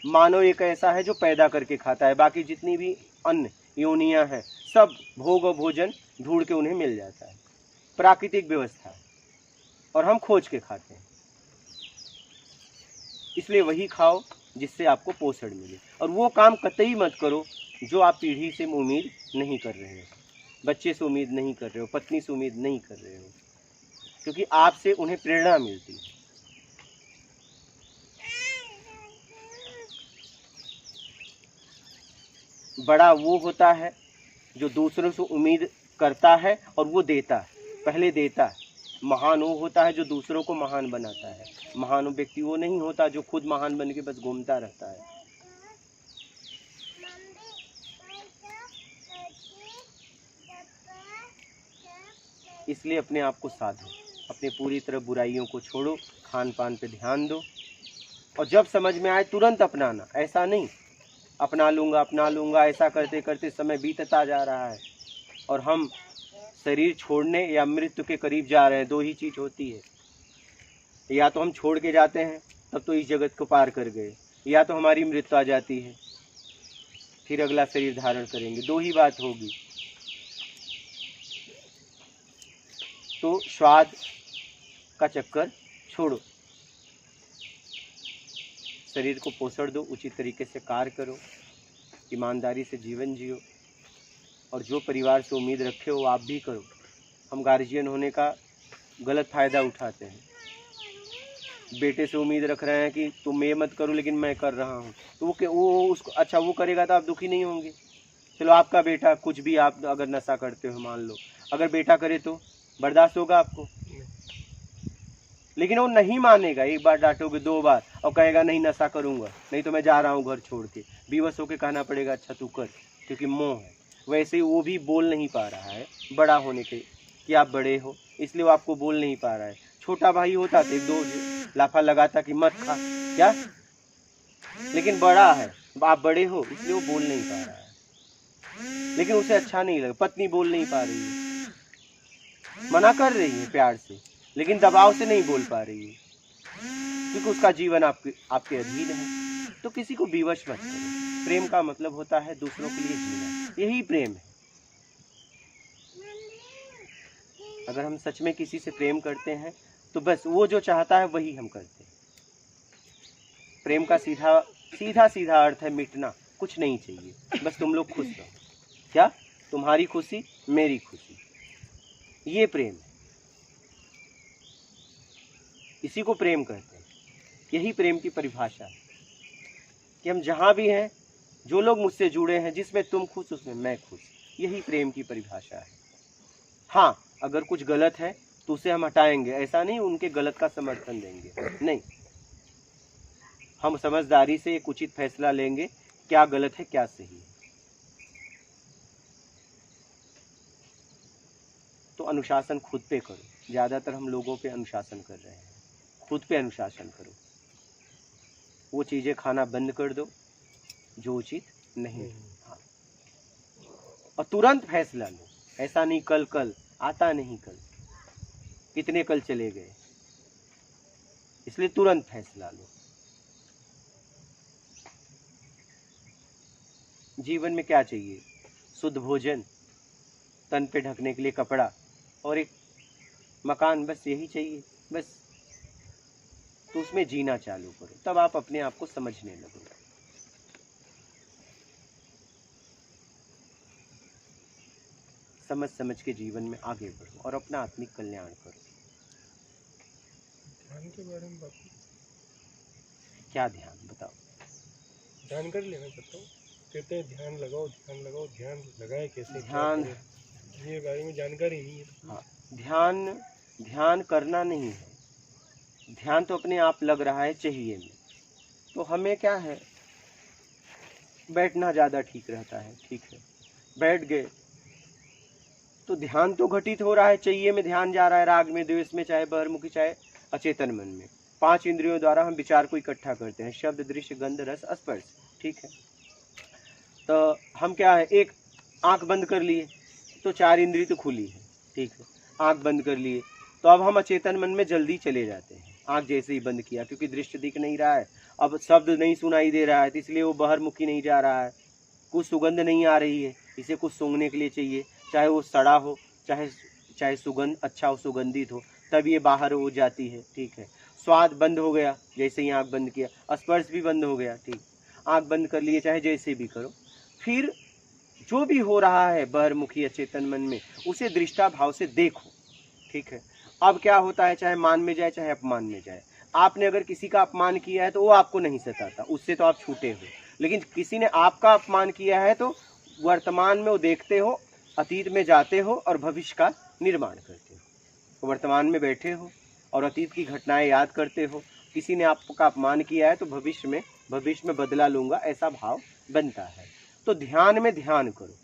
मानव एक ऐसा है जो पैदा करके खाता है, बाकी जितनी भी अन्य योनियां हैं सब भोग और भोजन ढूंढ के उन्हें मिल जाता है। प्राकृतिक व्यवस्था है और हम खोज के खाते हैं। इसलिए वही खाओ जिससे आपको पोषण मिले, और वो काम कतई मत करो जो आप पीढ़ी से उम्मीद नहीं कर रहे हो, बच्चे से उम्मीद नहीं कर रहे हो, पत्नी से उम्मीद नहीं कर रहे हो, क्योंकि आपसे उन्हें प्रेरणा मिलती है। बड़ा वो होता है जो दूसरों से उम्मीद करता है और वो देता है, पहले देता है। महान वो होता है जो दूसरों को महान बनाता है। महान व्यक्ति वो नहीं होता जो खुद महान बन के बस घूमता रहता है। इसलिए अपने आप को साधो, अपने पूरी तरह बुराइयों को छोड़ो, खान पान पे ध्यान दो, और जब समझ में आए तुरंत अपनाना। ऐसा नहीं अपना लूँगा ऐसा करते करते समय बीतता जा रहा है और हम शरीर छोड़ने या मृत्यु के करीब जा रहे हैं। दो ही चीज़ होती है, या तो हम छोड़ के जाते हैं तब तो इस जगत को पार कर गए, या तो हमारी मृत्यु आ जाती है फिर अगला शरीर धारण करेंगे। दो ही बात होगी। तो स्वाद का चक्कर छोड़ो, शरीर को पोषण दो, उचित तरीके से कार्य करो, ईमानदारी से जीवन जियो, और जो परिवार से उम्मीद रखे हो आप भी करो। हम गार्जियन होने का गलत फ़ायदा उठाते हैं। बेटे से उम्मीद रख रहे हैं कि तुम ये मत करो लेकिन मैं कर रहा हूँ, तो वो उसको अच्छा वो करेगा तो आप दुखी नहीं होंगे। चलो आपका बेटा कुछ भी, आप अगर नशा करते हो मान लो, अगर बेटा करे तो बर्दाश्त होगा आपको? लेकिन वो नहीं मानेगा। एक बार डांटोगे, दो बार, और कहेगा नहीं नशा करूंगा, नहीं तो मैं जा रहा हूँ घर छोड़ के। विवश होकर कहना पड़ेगा अच्छा तू कर, क्योंकि मोह है। वैसे ही वो भी बोल नहीं पा रहा है बड़ा होने के कि आप बड़े हो, इसलिए वो आपको बोल नहीं पा रहा है। छोटा भाई होता तो एक दो लाफा लगाता कि मत खा क्या, लेकिन बड़ा है, आप बड़े हो, इसलिए वो बोल नहीं पा रहा है। लेकिन उसे अच्छा नहीं लगा। पत्नी बोल नहीं पा रही है, मना कर रही है प्यार से, लेकिन दबाव से नहीं बोल पा रही है, क्योंकि उसका जीवन आपके अधीन है। तो किसी को विवश मत करो। प्रेम का मतलब होता है दूसरों के लिए जीना, यही प्रेम है। अगर हम सच में किसी से प्रेम करते हैं तो बस वो जो चाहता है वही हम करते हैं। प्रेम का सीधा अर्थ है मिटना, कुछ नहीं चाहिए, बस तुम लोग खुश रहो। क्या? तुम्हारी खुशी मेरी खुशी, ये प्रेम है। इसी को प्रेम कहते हैं। यही प्रेम की परिभाषा है कि हम जहाँ भी हैं, जो लोग मुझसे जुड़े हैं, जिसमें तुम खुश उसमें मैं खुश, यही प्रेम की परिभाषा है। हाँ, अगर कुछ गलत है तो उसे हम हटाएंगे, ऐसा नहीं उनके गलत का समर्थन देंगे, नहीं। हम समझदारी से एक उचित फैसला लेंगे, क्या गलत है क्या सही है। तो अनुशासन खुद पे करो। ज़्यादातर हम लोगों पे अनुशासन कर रहे हैं, खुद पे अनुशासन करो। वो चीज़ें खाना बंद कर दो जो उचित नहीं है। हाँ। और तुरंत फैसला लो, ऐसा नहीं कल आता नहीं, कल कितने कल चले गए, इसलिए तुरंत फैसला लो। जीवन में क्या चाहिए? शुद्ध भोजन, तन पे ढकने के लिए कपड़ा और एक मकान, बस यही चाहिए बस। तो उसमें जीना चालू करो, तब आप अपने आप को समझने लगोगे। समझ के जीवन में आगे बढ़ो और अपना आत्मिक कल्याण करो। ध्यान के बारे में बात, क्या ध्यान बताओ? जानकारी लेना चाहता हूँ। कहते हैं ध्यान लगाओ, ध्यान लगाए कैसे? ध्यान, ये बारे में जानकारी नहीं है। हाँ, ध्यान करना नहीं है। ध्यान तो अपने आप लग रहा है चाहिए में। तो हमें क्या है, बैठना ज़्यादा ठीक रहता है, ठीक है, बैठ गए तो ध्यान तो घटित हो रहा है, चाहिए में ध्यान जा रहा है, राग में, द्वेष में, चाहे बहिर्मुखी चाहे अचेतन मन में। 5 इंद्रियों द्वारा हम विचार को इकट्ठा करते हैं, शब्द, दृश्य, गंध, रस, स्पर्श, ठीक है। तो हम क्या है, एक आंख बंद कर लिए तो 4 इंद्रिय तो खुली है, ठीक है, आंख बंद कर लिए, तो अब हम अचेतन मन में जल्दी चले जाते हैं। आंख जैसे ही बंद किया, क्योंकि दृश्य दिख नहीं रहा है, अब शब्द नहीं सुनाई दे रहा है, तो इसलिए वो बहिर्मुखी नहीं जा रहा है। कुछ सुगंध नहीं आ रही है, इसे कुछ सूंघने के लिए चाहिए, चाहे वो सड़ा हो, चाहे सुगंध अच्छा हो, सुगंधित हो, तब ये बाहर हो जाती है। ठीक है, स्वाद बंद हो गया जैसे ही आंख बंद किया, स्पर्श भी बंद हो गया। ठीक, आंख बंद कर लिए, चाहे जैसे भी करो, फिर जो भी हो रहा है बहिर्मुखी अचेतन मन में, उसे दृष्टा भाव से देखो। ठीक है, अब क्या होता है, चाहे मान में जाए चाहे अपमान में जाए, आपने अगर किसी का अपमान किया है तो वो आपको नहीं सताता, उससे तो आप छूटे हो। लेकिन किसी ने आपका अपमान किया है तो वर्तमान में वो देखते हो, अतीत में जाते हो और भविष्य का निर्माण करते हो। वर्तमान में बैठे हो और अतीत की घटनाएं याद करते हो। किसी ने आपका अपमान किया है तो भविष्य में बदला लूंगा, ऐसा भाव बनता है। तो ध्यान में ध्यान करो।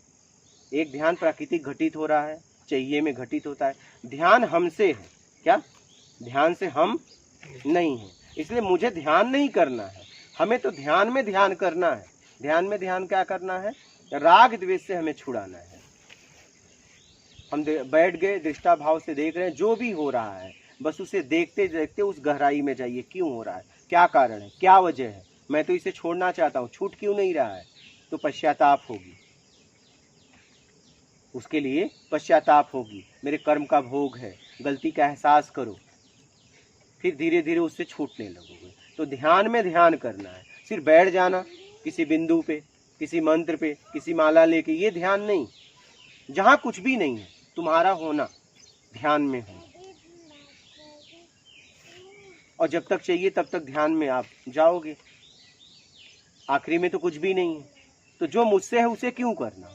एक ध्यान प्राकृतिक घटित हो रहा है, चाहिए में घटित होता है। ध्यान हमसे है, क्या ध्यान से हम नहीं है, इसलिए मुझे ध्यान नहीं करना है, हमें तो ध्यान में ध्यान करना है। ध्यान में ध्यान क्या करना है, राग द्वेष से हमें छुड़ाना है। हम बैठ गए, दृष्टा भाव से देख रहे हैं, जो भी हो रहा है बस उसे देखते देखते उस गहराई में जाइए। क्यों हो रहा है, क्या कारण है, क्या वजह है, मैं तो इसे छोड़ना चाहता हूँ, छूट क्यों नहीं रहा है, तो पश्चाताप होगी, उसके लिए पश्चाताप होगी। मेरे कर्म का भोग है, गलती का एहसास करो, फिर धीरे धीरे उससे छूटने लगोगे। तो ध्यान में ध्यान करना है, सिर्फ बैठ जाना किसी बिंदु पे, किसी मंत्र पे, किसी माला लेके, ये ध्यान नहीं। जहाँ कुछ भी नहीं है, तुम्हारा होना ध्यान में हो, और जब तक चाहिए तब तक ध्यान में आप जाओगे। आखिरी में तो कुछ भी नहीं है, तो जो मुझसे है उसे क्यों करना,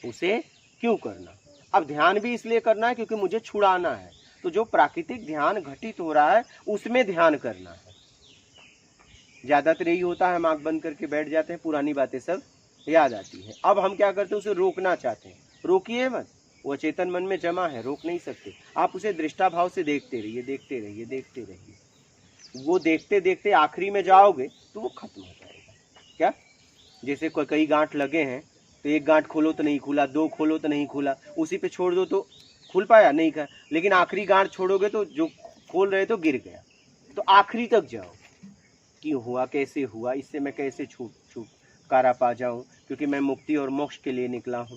उसे क्यों करना। अब ध्यान भी इसलिए करना है क्योंकि मुझे छुड़ाना है। तो जो प्राकृतिक ध्यान घटित हो रहा है उसमें ध्यान करना है। ज्यादातर यही होता है, हम आंख बंद करके बैठ जाते हैं, पुरानी बातें सब याद आती है। अब हम क्या करते हैं, उसे रोकना चाहते हैं। रोकिए मत, वो चेतन मन में जमा है, रोक नहीं सकते। आप उसे दृष्टा भाव से देखते रहिए, देखते रहिए, देखते रहिए। वो देखते देखते आखिरी में जाओगे तो वो खत्म हो जाएगा। क्या, जैसे कई गांठ लगे हैं, तो एक गांठ खोलो तो नहीं खुला, दो खोलो तो नहीं खुला, उसी पे छोड़ दो तो खुल पाया नहीं का। लेकिन आखिरी गांठ छोड़ोगे तो जो खोल रहे तो गिर गया। तो आखिरी तक जाओ, क्यों हुआ, कैसे हुआ, इससे मैं कैसे छुटकारा पा जाऊं, क्योंकि मैं मुक्ति और मोक्ष के लिए निकला हूं।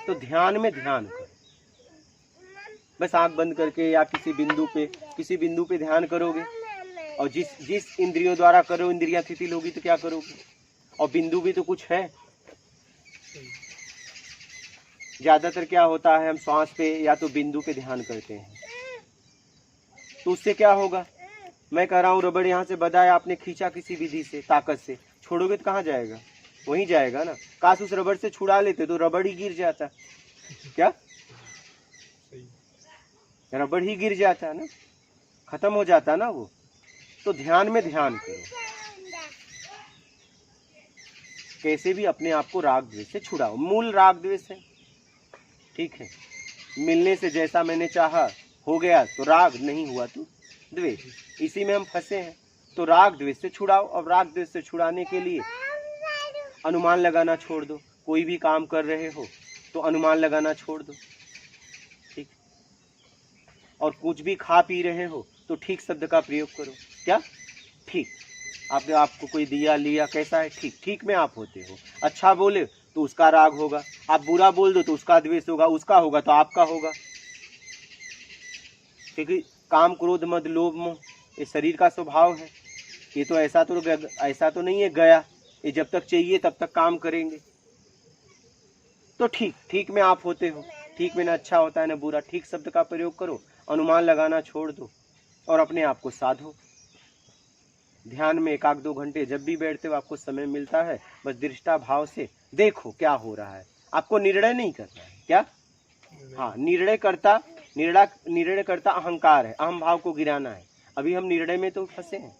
तो ध्यान में ध्यान करो, बस आंख बंद करके या किसी बिंदु पे ध्यान करोगे, और जिस इंद्रियों द्वारा करो, इंद्रियां शिथिल होगी तो क्या करोगे, और बिंदु भी तो कुछ है। ज्यादातर क्या होता है, हम श्वास पे या तो बिंदु पे ध्यान करते हैं, तो उससे क्या होगा, मैं कह रहा हूँ रबड़ यहाँ से बधाया, आपने खींचा किसी विधि से, ताकत से, छोड़ोगे तो कहाँ जाएगा, वहीं जाएगा ना। काश उस रबड़ से छुड़ा लेते तो रबड़ ही गिर जाता, क्या रबड़ ही गिर जाता ना, खत्म हो जाता ना वो। तो ध्यान में ध्यान करो, कैसे भी अपने आप को राग द्वेष से छुड़ाओ। मूल राग द्वेष है, ठीक है। मिलने से जैसा मैंने चाहा हो गया तो राग, नहीं हुआ तो द्वेष, इसी में हम फंसे हैं। तो राग द्वेष से छुड़ाओ, और राग द्वेष से छुड़ाने के लिए अनुमान लगाना छोड़ दो। कोई भी काम कर रहे हो तो अनुमान लगाना छोड़ दो, ठीक। और कुछ भी खा पी रहे हो तो ठीक शब्द का प्रयोग करो, क्या ठीक। आपको कोई दिया लिया, कैसा है, ठीक। ठीक में आप होते हो। अच्छा बोले तो उसका राग होगा, आप बुरा बोल दो तो उसका द्वेष होगा, उसका होगा तो आपका होगा। क्योंकि काम, क्रोध, मद, लोभ, मोह ये शरीर का स्वभाव है। ये तो ऐसा तो नहीं है गया, ये जब तक चाहिए तब तक काम करेंगे। तो ठीक में आप होते हो। ठीक में न अच्छा होता है न बुरा। ठीक शब्द का प्रयोग करो, अनुमान लगाना छोड़ दो और अपने आप को साधो। ध्यान में 1-2 घंटे जब भी बैठते हो, आपको समय मिलता है, बस दृष्टा भाव से देखो क्या हो रहा है। आपको निर्णय नहीं करना है, क्या, हाँ, निर्णय करता अहंकार है, अहम भाव को गिराना है। अभी हम निर्णय में तो फंसे हैं,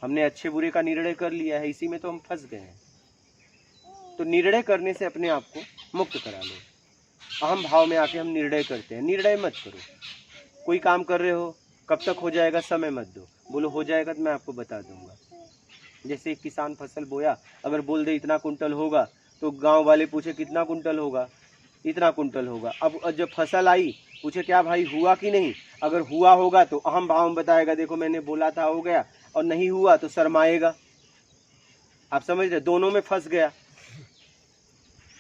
हमने अच्छे बुरे का निर्णय कर लिया है, इसी में तो हम फंस गए हैं। तो निर्णय करने से अपने आप को मुक्त करा लो। अहम भाव में आके हम निर्णय करते हैं, निर्णय मत करो। कोई काम कर रहे हो, कब तक हो जाएगा, समय मत दो। बोलो हो जाएगा तो मैं आपको बता दूंगा। जैसे एक किसान फसल बोया, अगर बोल दे इतना कुंटल होगा तो गांव वाले पूछे कितना कुंटल होगा, इतना कुंटल होगा। अब जब फसल आई पूछे क्या भाई हुआ कि नहीं, अगर हुआ होगा तो अहम भाव में बताएगा देखो मैंने बोला था हो गया, और नहीं हुआ तो शर्माएगा। आप समझ रहे, दोनों में फंस गया,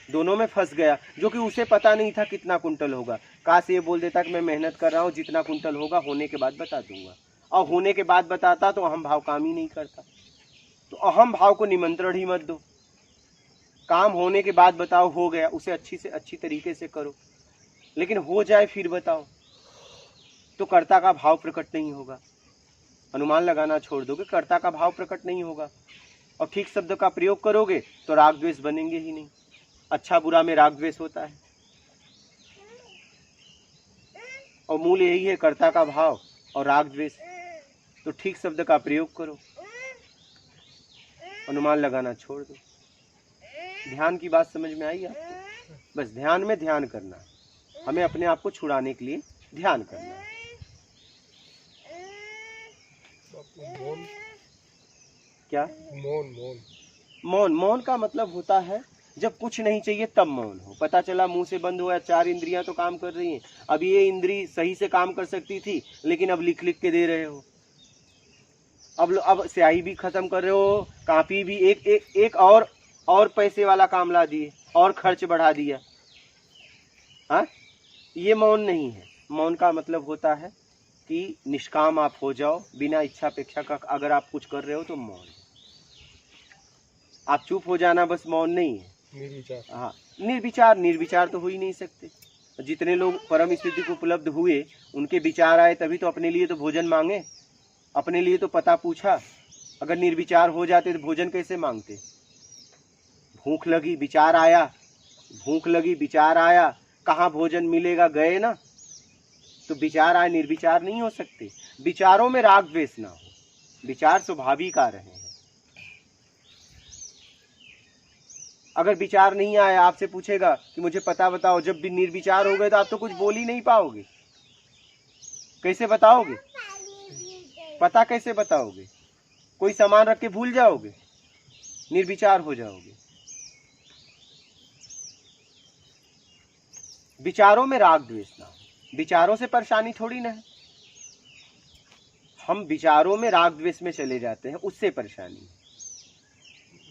दोनों में फंस गया, जो कि उसे पता नहीं था कितना कुंटल होगा। काश ये बोल देता कि मैं मेहनत कर रहा हूँ, जितना कुंटल होगा होने के बाद बता दूंगा, और होने के बाद बताता तो अहम भाव काम ही नहीं करता। तो अहम भाव को निमंत्रण ही मत दो, काम होने के बाद बताओ हो गया, उसे अच्छी से अच्छी तरीके से करो, लेकिन हो जाए फिर बताओ, तो कर्ता का भाव प्रकट नहीं होगा। अनुमान लगाना छोड़ दोगे, कर्ता का भाव प्रकट नहीं होगा, और ठीक शब्द का प्रयोग करोगे तो राग द्वेष बनेंगे ही नहीं। अच्छा बुरा में राग द्वेष होता है, और मूल यही है कर्ता का भाव और राग द्वेष। तो ठीक शब्द का प्रयोग करो, अनुमान लगाना छोड़ दो। ध्यान की बात समझ में आई आपको? बस ध्यान में ध्यान करना है, हमें अपने आप को छुड़ाने के लिए ध्यान करना है। मौन क्या? मौन, मौन का मतलब होता है जब कुछ नहीं चाहिए तब मौन हो। पता चला मुंह से बंद हुआ, 4 इंद्रियां तो काम कर रही हैं, अब ये इंद्री सही से काम कर सकती थी लेकिन अब लिख लिख के दे रहे हो, अब स्याही भी खत्म कर रहे हो, कॉपी भी एक और पैसे वाला काम ला दिए और खर्च बढ़ा दिया। हाँ, ये मौन नहीं है। मौन का मतलब होता है कि निष्काम आप हो जाओ, बिना इच्छा अपेक्षा का अगर आप कुछ कर रहे हो तो मौन। आप चुप हो जाना बस मौन नहीं है। निर्विचार। हाँ, निर्विचार तो हो ही नहीं सकते। जितने लोग परम स्थिति को उपलब्ध हुए उनके विचार आए तभी तो अपने लिए तो भोजन मांगे, अपने लिए तो पता पूछा। अगर निर्विचार हो जाते तो भोजन कैसे मांगते? भूख लगी विचार आया, भूख लगी विचार आया, कहाँ भोजन मिलेगा, गए ना। तो विचार आए, निर्विचार नहीं हो सकते। विचारों में राग द्वेष ना हो, विचार स्वाभाविक आ रहे हैं। अगर विचार नहीं आया, आपसे पूछेगा कि मुझे पता बताओ, जब भी निर्विचार हो गए तो आप तो कुछ बोल ही नहीं पाओगे। कैसे बताओगे? पता कैसे बताओगे? कोई सामान रख के भूल जाओगे, निर्विचार हो जाओगे। विचारों में राग द्वेष ना हो। विचारों से परेशानी थोड़ी ना है, हम विचारों में राग द्वेष में चले जाते हैं, उससे परेशानी है।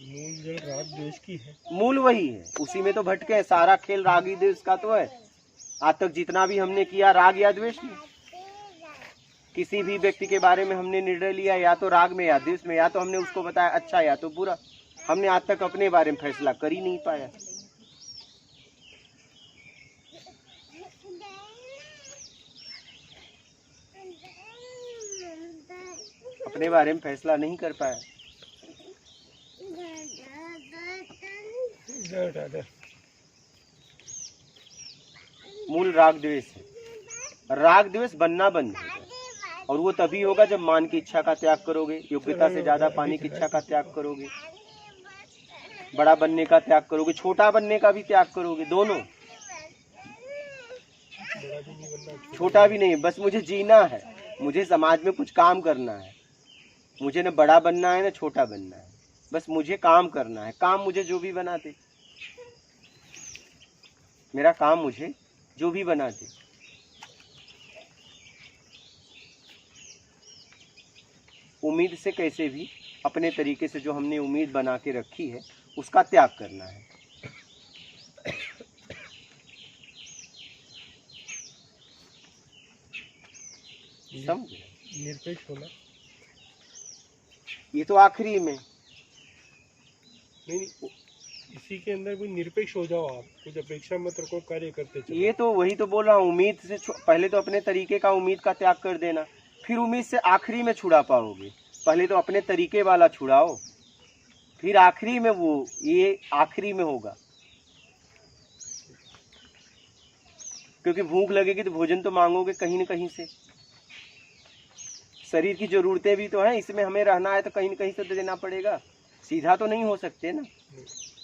मूल जड़ राग द्वेष की है, मूल वही है, उसी में तो भटके हैं। सारा खेल रागी द्वेष का तो है। आज तक जितना भी हमने किया राग या द्वेष में, किसी भी व्यक्ति के बारे में हमने निर्णय लिया या तो राग में या द्वेष में, या तो हमने उसको बताया अच्छा या तो बुरा। हमने आज तक अपने बारे में फैसला कर ही नहीं पाया। अपने बारे में फैसला नहीं कर पाया। मूल राग द्वेष है। राग द्वेष बनना बंद होगा, और वो तभी होगा जब मान की इच्छा का त्याग करोगे, योग्यता से ज्यादा पाने की इच्छा का त्याग करोगे, बड़ा बनने का त्याग करोगे, छोटा बनने का भी त्याग करोगे। दोनों, छोटा भी नहीं, बस मुझे जीना है, मुझे समाज में कुछ काम करना है, मुझे न बड़ा बनना है न छोटा बनना है, बस मुझे काम करना है। काम मुझे जो भी बना दे, मेरा काम मुझे जो भी बना दे। उम्मीद से कैसे भी अपने तरीके से जो हमने उम्मीद बना के रखी है उसका त्याग करना है। समझे? निरपेक्ष होना, ये तो आखिरी में नहीं, इसी के अंदर कोई निरपेक्ष हो जाओ। आप कुछ अपेक्षा मत रखो, कार्य करते चलो। ये तो वही तो बोल रहा हूँ, उम्मीद से पहले तो अपने तरीके का उम्मीद का त्याग कर देना, फिर उम्मीद से आखिरी में छुड़ा पाओगे। पहले तो अपने तरीके वाला छुड़ाओ, फिर आखिरी में वो, ये आखिरी में होगा। क्योंकि भूख लगेगी तो भोजन तो मांगोगे कहीं न कहीं से। शरीर की जरूरतें भी तो हैं, इसमें हमें रहना है तो कहीं न कहीं से तो देना पड़ेगा। सीधा तो नहीं हो सकते ना,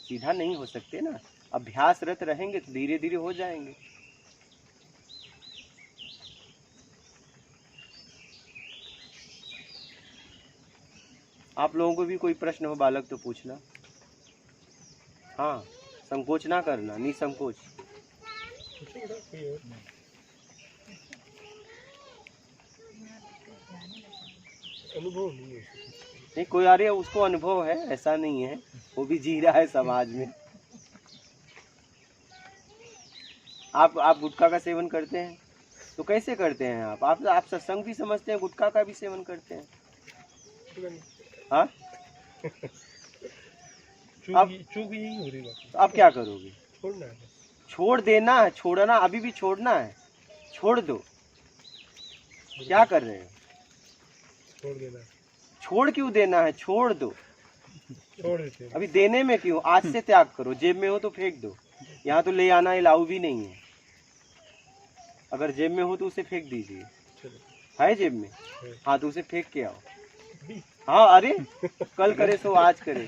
सीधा नहीं हो सकते ना। अभ्यासरत रहेंगे तो धीरे धीरे हो जाएंगे। आप लोगों को भी कोई प्रश्न हो बालक तो पूछना। हाँ, संकोच ना करना, निसंकोच। पूछो बेटा, कोई और? अनुभव नहीं है उसको। नहीं, कोई आ रही है उसको अनुभव है, ऐसा नहीं है, वो भी जी रहा है समाज में। आप गुटखा का सेवन करते हैं तो कैसे करते हैं आप सत्संग भी समझते हैं, गुटखा का भी सेवन करते हैं? हाँ, चूक यही हो रही बात। तो आप क्या करोगे? छोड़ना है बस। छोड़ देना है, छोड़ना अभी भी छोड़ना है, छोड़ दो। क्या कर रहे हो? छोड़ देना है। छोड़ क्यों देना है? छोड़ दो। छोड़ देते हैं। अभी देने में क्यों? आज से त्याग करो। जेब में हो तो फेंक दो, यहाँ तो ले आना अलाउ भी नहीं है। अगर जेब में हो तो उसे फेंक दीजिए। चलो। है जेब में? है। हाँ, तो उसे फेंक के आओ। अभी? हाँ, अरे कल करे सो आज करे।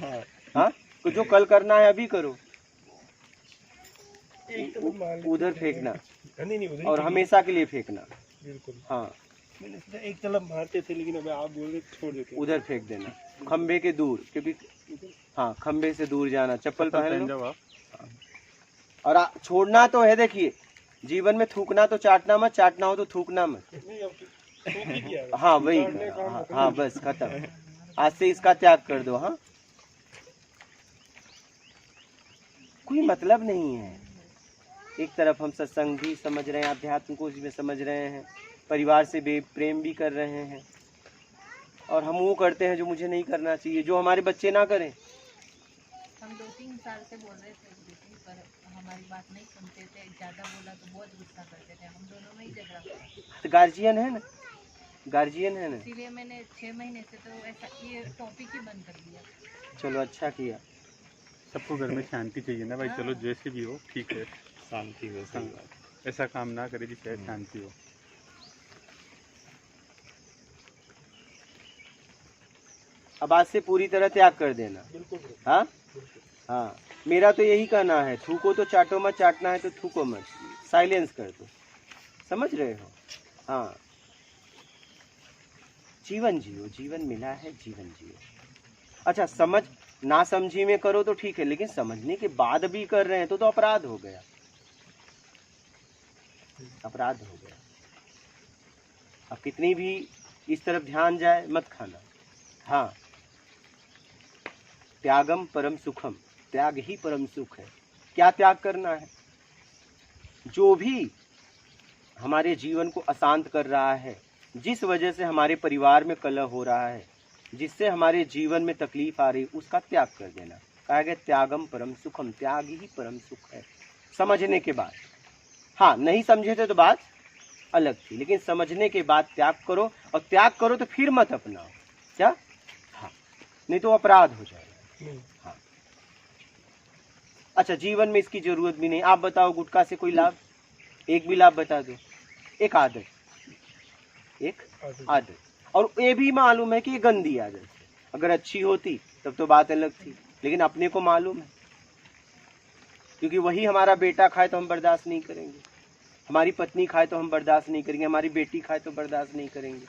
हाँ, तो जो कल करना है अभी करो। एक तरफ मार लेते उधर हैं। फेंकना नहीं नहीं, उधर ही और फेंक- हमेशा के लिए फेंकना। बिल्कुल। हाँ, मैंने सोचा एक तरफ मारते थे, लेकिन अब आप बोल रहे छोड़ देते हैं। उधर फेंक देना, खंबे के दूर, क्योंकि हाँ, खंबे से दूर जाना। चप्पल पहन लो। और छोड़ना तो है, देखिए जीवन में थूकना तो चाटना मत, चाटना हो तो थूकना मत। नहीं, अब थूक ही दिया है। हाँ वही, छोड़ने का हाँ, मतलब हाँ बस खत्म। आज से इसका त्याग कर दो। हाँ, कोई मतलब नहीं है। एक तरफ हम सत्संग भी समझ रहे हैं, अध्यात्म को भी समझ रहे हैं, परिवार से प्रेम भी कर रहे हैं, और हम वो करते हैं जो मुझे नहीं करना चाहिए, जो हमारे बच्चे ना करें। हम 2-3 साल से बोल रहे थे दीदी, पर हमारी बात नहीं सुनते थे। ज्यादा बोला तो बहुत गुस्सा करते थे, हम दोनों में ही झगड़ा हुआ। तो गार्जियन है ना, गार्जियन है ना। इसीलिए मैंने 6 महीने से तो ऐसा ये टॉपिक ही बंद कर दिया। चलो अच्छा किया। सबको घर में शांति चाहिए ना भाई। चलो जैसे भी हो ठीक है, शांति हो, सही बात। ऐसा काम ना करे जिससे शांति हो। अब आज से पूरी तरह त्याग कर देना। बिल्कुल। हाँ हाँ, मेरा तो यही कहना है, थूको तो चाटो मत, चाटना है तो थूको मत, साइलेंस कर दो। समझ रहे हो? हाँ, जीवन जियो, जीवन मिला है, जीवन जियो। अच्छा, समझ ना समझी में करो तो ठीक है, लेकिन समझने के बाद भी कर रहे हैं तो अपराध हो गया, अपराध हो गया। अब कितनी भी इस तरफ ध्यान जाए, मत खाना। हाँ, त्यागम परम सुखम, त्याग ही परम सुख है। क्या त्याग करना है? जो भी हमारे जीवन को अशांत कर रहा है, जिस वजह से हमारे परिवार में कलह हो रहा है, जिससे हमारे जीवन में तकलीफ आ रही, उसका त्याग कर देना। कहा गया त्यागम परम सुखम, त्याग ही परम सुख है। समझने के बाद। हाँ, नहीं समझे थे तो बात अलग थी, लेकिन समझने के बाद त्याग करो, और त्याग करो तो फिर मत अपनाओ। क्या? हाँ, नहीं तो अपराध हो जाएगा। हाँ, अच्छा, जीवन में इसकी जरूरत भी नहीं। आप बताओ, गुटखा से कोई लाभ? एक भी लाभ बता दो। एक आदत, एक आदत, और ये भी मालूम है कि ये गंदी आदत है। अगर अच्छी होती तब तो बात अलग थी, लेकिन अपने को मालूम है, क्योंकि वही हमारा बेटा खाए तो हम बर्दाश्त नहीं करेंगे, हमारी पत्नी खाए तो हम बर्दाश्त नहीं करेंगे, हमारी बेटी खाए तो बर्दाश्त नहीं करेंगे।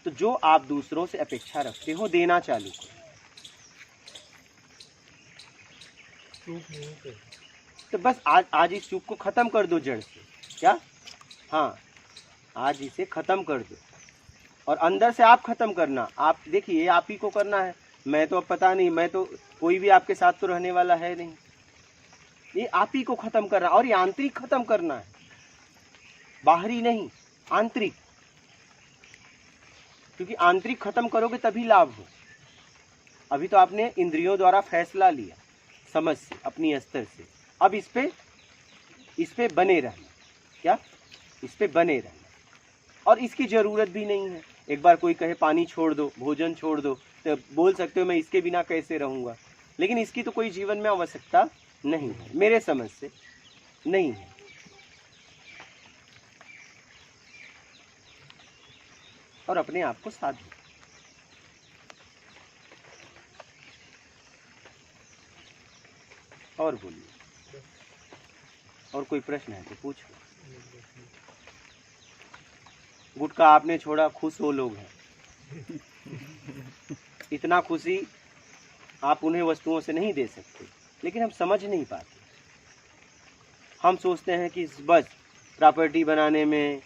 तो जो आप दूसरों से अपेक्षा रखते हो, देना चालू करो। तो बस आज इस चूक को खत्म कर दो जड़ से। क्या? हाँ, आज इसे खत्म कर दो, और अंदर से आप खत्म करना। आप देखिए, आप ही को करना है। मैं तो अब पता नहीं, मैं तो कोई भी आपके साथ तो रहने वाला है नहीं। ये आप ही को खत्म करना, और ये आंतरिक खत्म करना है, बाहरी नहीं, आंतरिक। क्योंकि आंतरिक खत्म करोगे तभी लाभ हो। अभी तो आपने इंद्रियों द्वारा फैसला लिया, समझ से, अपनी स्तर से। अब इस पे बने रहना। क्या? इस पे बने रहना, और इसकी जरूरत भी नहीं है। एक बार कोई कहे पानी छोड़ दो, भोजन छोड़ दो, तो बोल सकते हो मैं इसके बिना कैसे रहूंगा, लेकिन इसकी तो कोई जीवन में आवश्यकता नहीं है, मेरे समझ से नहीं है। और अपने आप को साधो। और बोलिए, और कोई प्रश्न है तो पूछो। गुटखा आपने छोड़ा, खुश हो लोग हैं। इतना खुशी आप उन्हें वस्तुओं से नहीं दे सकते, लेकिन हम समझ नहीं पाते। हम सोचते हैं कि बस प्रॉपर्टी बनाने में,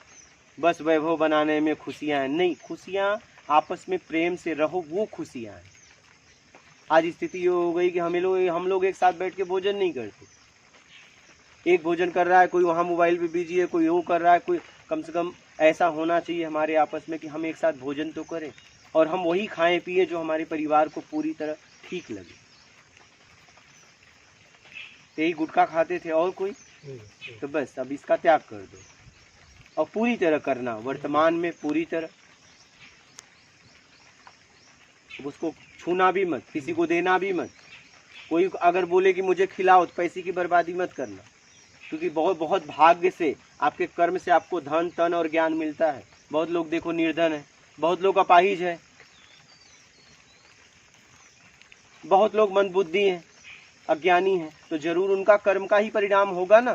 बस वैभव बनाने में खुशियाँ हैं। नहीं, खुशियाँ आपस में प्रेम से रहो, वो खुशियाँ हैं। आज स्थिति ये हो गई कि हम लोग एक साथ बैठ के भोजन नहीं करते। एक भोजन कर रहा है, कोई वहाँ मोबाइल पे बिजी है, कोई वो कर रहा है, कोई। कम से कम ऐसा होना चाहिए हमारे आपस में कि हम एक साथ भोजन तो करें और हम वही खाएं पिए जो हमारे परिवार को पूरी तरह ठीक लगे। यही गुटखा खाते थे और कोई, तो बस अब इसका त्याग कर दो और पूरी तरह करना, वर्तमान में पूरी तरह। उसको छूना भी मत, किसी को देना भी मत। कोई अगर बोले कि मुझे खिलाओ, तो पैसे की बर्बादी मत करना, क्योंकि बहुत भाग्य से आपके कर्म से आपको धन तन और ज्ञान मिलता है। बहुत लोग देखो निर्धन है, बहुत लोग अपाहिज है, बहुत लोग मंदबुद्धि हैं, अज्ञानी हैं, तो जरूर उनका कर्म का ही परिणाम होगा ना।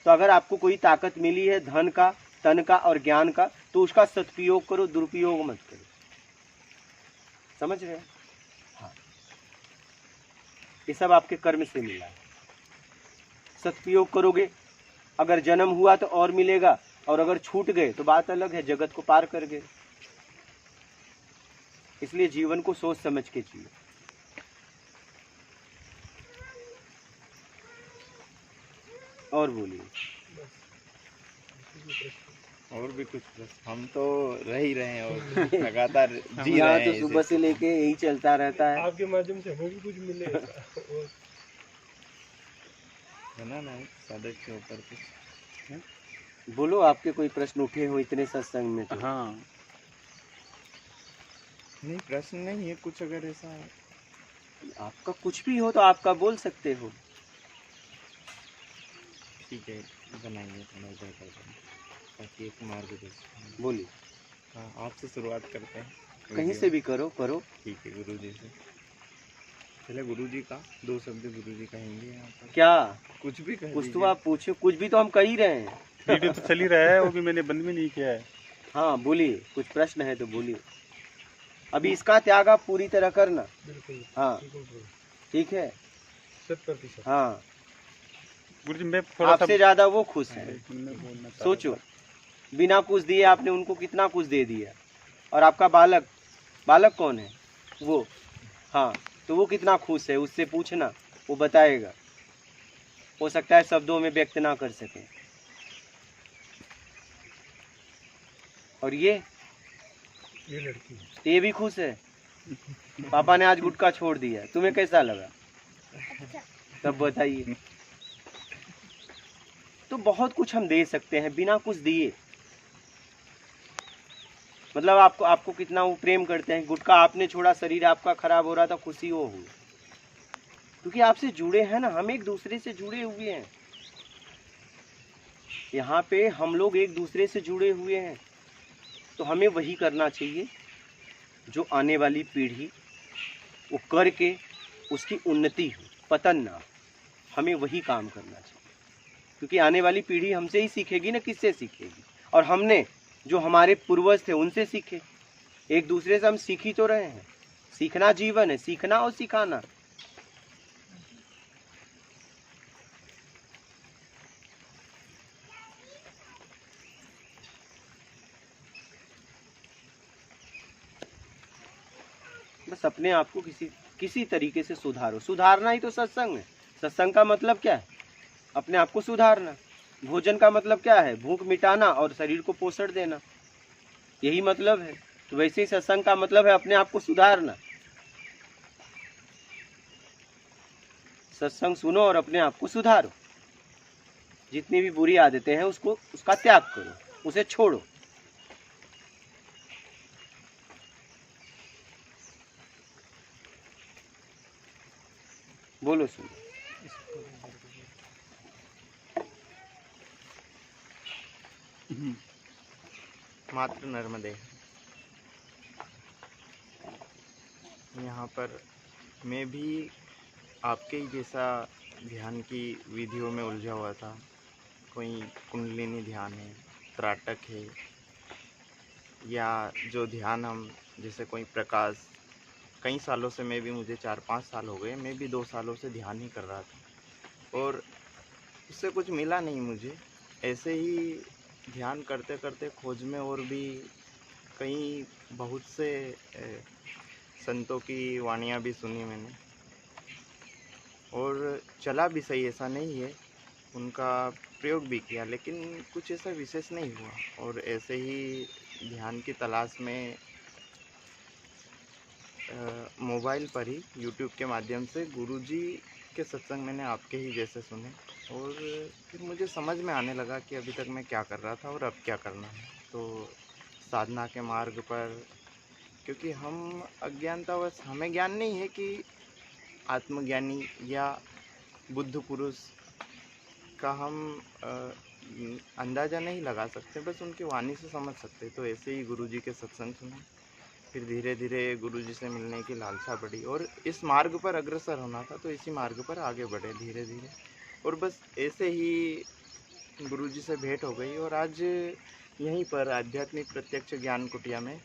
तो अगर आपको कोई ताकत मिली है धन का, तन का और ज्ञान का, तो उसका सदुपयोग करो, दुरुपयोग मत करो। समझ रहे हैं? हाँ, ये सब आपके कर्म से मिला है। सदुपयोग करोगे, अगर जन्म हुआ तो और मिलेगा, और अगर छूट गए तो बात अलग है, जगत को पार कर गए। इसलिए जीवन को सोच समझ के जियो। और बोलिए। और भी कुछ बस हम तो रह ही रहे हैं और लगातार जी यहाँ रहे तो हैं सुबह से लेके यही चलता रहता है। आपके माध्यम से हमें भी कुछ मिले और बनाना है सादत के ऊपर कुछ। बोलो, आपके कोई प्रश्न उठे हो इतने सत्संग में? तो हाँ, नहीं प्रश्न नहीं है कुछ, अगर ऐसा आपका कुछ भी हो तो आपका बोल सकते हो। ठीक है, बनाएंगे थोड़ा इधर कर ताकि एक मार्गदर्शन। बोलिए, हाँ, आपसे शुरुआत करते हैं। कहीं से भी करो। ठीक है, गुरुजी से पहले गुरुजी का 2 शब्द गुरुजी कहेंगे यहाँ पर। क्या कुछ भी कह कुछ तो दीजिए। आप पूछो, कुछ भी तो हम कर ही रहे हैं। वीडियो तो चल ही रहा है, वो भी मैंने बंद भी नहीं किया है। हाँ बोलिए, कुछ प्रश्न है तो बोलिए। अभी इसका त्याग आप पूरी तरह करना। बिल्कुल हाँ ठीक है। 100%। हाँ, गुरुजी मैं थोड़ा सा आपसे ज्यादा वो खुश है। मैं बोलना चाह रहा सोचो, बिना कुछ दिए आपने उनको कितना कुछ दे दिया, और आपका बालक कौन है? वो। हाँ, तो वो कितना खुश है, उससे पूछना, वो बताएगा। हो सकता है शब्दों में व्यक्त ना कर सके। और ये लड़की है। ये भी खुश है, पापा ने आज गुटखा छोड़ दिया। तुम्हें कैसा लगा? तब बताइए। तो बहुत कुछ हम दे सकते हैं बिना कुछ दिए। मतलब आपको कितना वो प्रेम करते हैं। गुटखा आपने छोड़ा, शरीर आपका खराब हो रहा था, खुशी वो हुई, क्योंकि आपसे जुड़े हैं ना। हम एक दूसरे से जुड़े हुए हैं। यहाँ पे हम लोग एक दूसरे से जुड़े हुए हैं, तो हमें वही करना चाहिए जो आने वाली पीढ़ी वो करके उसकी उन्नति हो, पतन ना हो। हमें वही काम करना चाहिए, क्योंकि आने वाली पीढ़ी हमसे ही सीखेगी ना, किससे सीखेगी? और हमने जो हमारे पूर्वज थे उनसे सीखे। एक दूसरे से हम सीख ही तो रहे हैं। सीखना जीवन है, सीखना और सिखाना। बस अपने आप को किसी तरीके से सुधारो। सुधारना ही तो सत्संग है। सत्संग का मतलब क्या है? अपने आप को सुधारना। भोजन का मतलब क्या है? भूख मिटाना और शरीर को पोषण देना, यही मतलब है। तो वैसे ही सत्संग का मतलब है अपने आप को सुधारना। सत्संग सुनो और अपने आप को सुधारो। जितनी भी बुरी आदतें हैं उसका त्याग करो, उसे छोड़ो। बोलो सुनो। मात्र नर्मदे। यहाँ पर मैं भी आपके ही जैसा ध्यान की विधियों में उलझा हुआ था। कोई कुंडलिनी ध्यान है, त्राटक है, या जो ध्यान हम जैसे कोई प्रकाश, कई सालों से मैं भी, मुझे 4-5 साल हो गए, मैं भी 2 सालों से ध्यान ही कर रहा था और उससे कुछ मिला नहीं मुझे। ऐसे ही ध्यान करते करते खोज में और भी कई बहुत से संतों की वाणियाँ भी सुनी मैंने और चला भी सही, ऐसा नहीं है, उनका प्रयोग भी किया, लेकिन कुछ ऐसा विशेष नहीं हुआ। और ऐसे ही ध्यान की तलाश में मोबाइल पर ही यूट्यूब के माध्यम से गुरुजी के सत्संग मैंने आपके ही जैसे सुने और फिर मुझे समझ में आने लगा कि अभी तक मैं क्या कर रहा था और अब क्या करना है। तो साधना के मार्ग पर, क्योंकि हम अज्ञानतावश, हमें ज्ञान नहीं है कि आत्मज्ञानी या बुद्ध पुरुष का हम अंदाज़ा नहीं लगा सकते, बस उनकी वाणी से समझ सकते। तो ऐसे ही गुरुजी के सत्संग सुने, फिर धीरे धीरे गुरुजी से मिलने की लालसा बढ़ी और इस मार्ग पर अग्रसर होना था, तो इसी मार्ग पर आगे बढ़े धीरे धीरे। और बस ऐसे ही गुरुजी से भेंट हो गई और आज यहीं पर आध्यात्मिक प्रत्यक्ष ज्ञान कुटिया में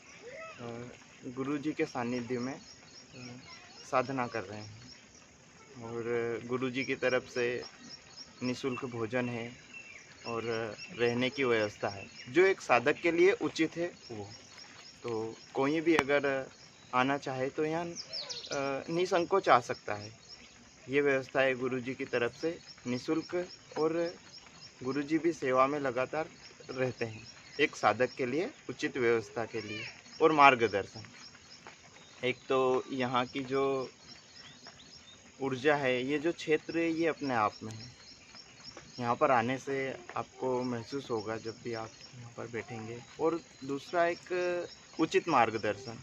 गुरुजी के सानिध्य में साधना कर रहे हैं। और गुरुजी की तरफ से निःशुल्क भोजन है और रहने की व्यवस्था है, जो एक साधक के लिए उचित है वो। तो कोई भी अगर आना चाहे तो यहाँ निसंकोच आ सकता है। ये व्यवस्था है गुरुजी की तरफ से निःशुल्क, और गुरुजी भी सेवा में लगातार रहते हैं एक साधक के लिए उचित व्यवस्था के लिए और मार्गदर्शन। एक तो यहाँ की जो ऊर्जा है, ये जो क्षेत्र है, ये अपने आप में है। यहाँ पर आने से आपको महसूस होगा जब भी आप यहाँ पर बैठेंगे। और दूसरा एक उचित मार्गदर्शन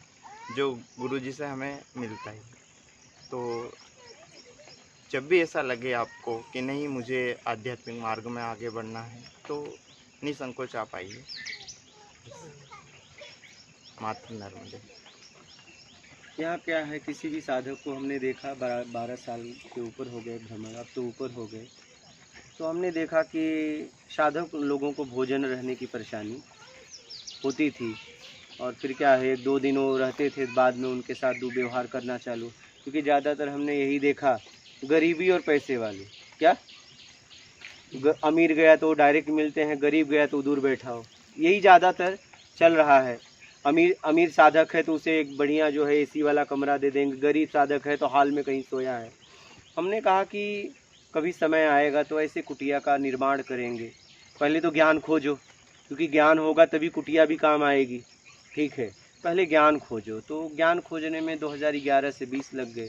जो गुरुजी से हमें मिलता है। तो जब भी ऐसा लगे आपको कि नहीं मुझे आध्यात्मिक मार्ग में आगे बढ़ना है, तो निसंकोच आप आइए। मात्र नर्मदे। यहाँ क्या है, किसी भी साधक को हमने देखा 12 साल के ऊपर हो गए भ्रमण, अब तो ऊपर हो गए, तो हमने देखा कि साधक लोगों को भोजन रहने की परेशानी होती थी। और फिर क्या है, 1-2 दिन वो रहते थे, बाद में उनके साथ दुर्व्यवहार करना चालू। क्योंकि ज़्यादातर हमने यही देखा, गरीबी और पैसे वाले, क्या अमीर गया तो डायरेक्ट मिलते हैं, गरीब गया तो दूर बैठा हो, यही ज़्यादातर चल रहा है। अमीर साधक है तो उसे एक बढ़िया जो है एसी वाला कमरा दे देंगे, गरीब साधक है तो हाल में कहीं सोया है। हमने कहा कि कभी समय आएगा तो ऐसे कुटिया का निर्माण करेंगे। पहले तो ज्ञान खोजो, क्योंकि ज्ञान होगा तभी कुटिया भी काम आएगी, ठीक है। पहले ज्ञान खोजो। तो ज्ञान खोजने में 2011 से 20 लग गए।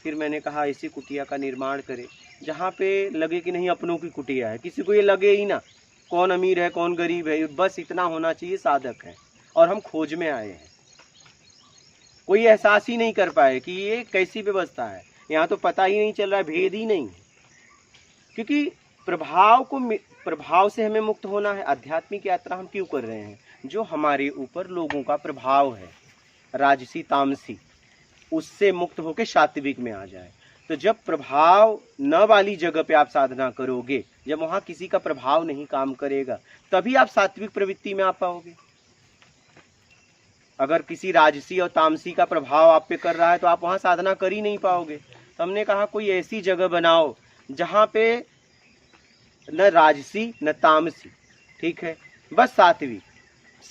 फिर मैंने कहा ऐसी कुटिया का निर्माण करें जहाँ पे लगे कि नहीं अपनों की कुटिया है, किसी को ये लगे ही ना कौन अमीर है कौन गरीब है, बस इतना होना चाहिए साधक है। और हम खोज में आए हैं, कोई एहसास ही नहीं कर पाए कि ये कैसी व्यवस्था है। यहाँ तो पता ही नहीं चल रहा है, भेद ही नहीं, क्योंकि प्रभाव से हमें मुक्त होना है। आध्यात्मिक यात्रा हम क्यों कर रहे हैं? जो हमारे ऊपर लोगों का प्रभाव है, राजसी तामसी, उससे मुक्त होकर सात्विक में आ जाए। तो जब प्रभाव न वाली जगह पे आप साधना करोगे, जब वहां किसी का प्रभाव नहीं काम करेगा, तभी आप सात्विक प्रवृत्ति में आ पाओगे। अगर किसी राजसी और तामसी का प्रभाव आप पे कर रहा है तो आप वहां साधना कर ही नहीं पाओगे। तो हमने कहा कोई ऐसी जगह बनाओ जहां पे न राजसी न तामसी, ठीक है, बस सात्विक,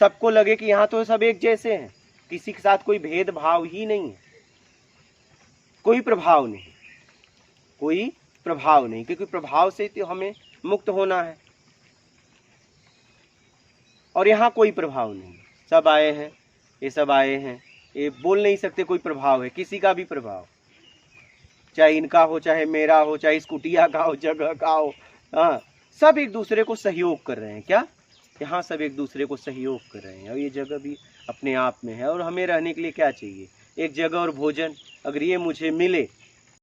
सबको लगे कि यहाँ तो सब एक जैसे हैं, किसी के साथ कोई भेदभाव ही नहीं है, कोई प्रभाव नहीं, कोई प्रभाव नहीं, क्योंकि प्रभाव से तो हमें मुक्त होना है। और यहाँ कोई प्रभाव नहीं, सब आए हैं, ये सब आए हैं, ये बोल नहीं सकते कोई प्रभाव है, किसी का भी प्रभाव, चाहे इनका हो चाहे मेरा हो, चाहे इस कुटिया का हो जगह का हो, हाँ, सब एक दूसरे को सहयोग कर रहे हैं। क्या यहाँ सब एक दूसरे को सहयोग कर रहे हैं। और ये जगह भी अपने आप में है। और हमें रहने के लिए क्या चाहिए? एक जगह और भोजन। अगर ये मुझे मिले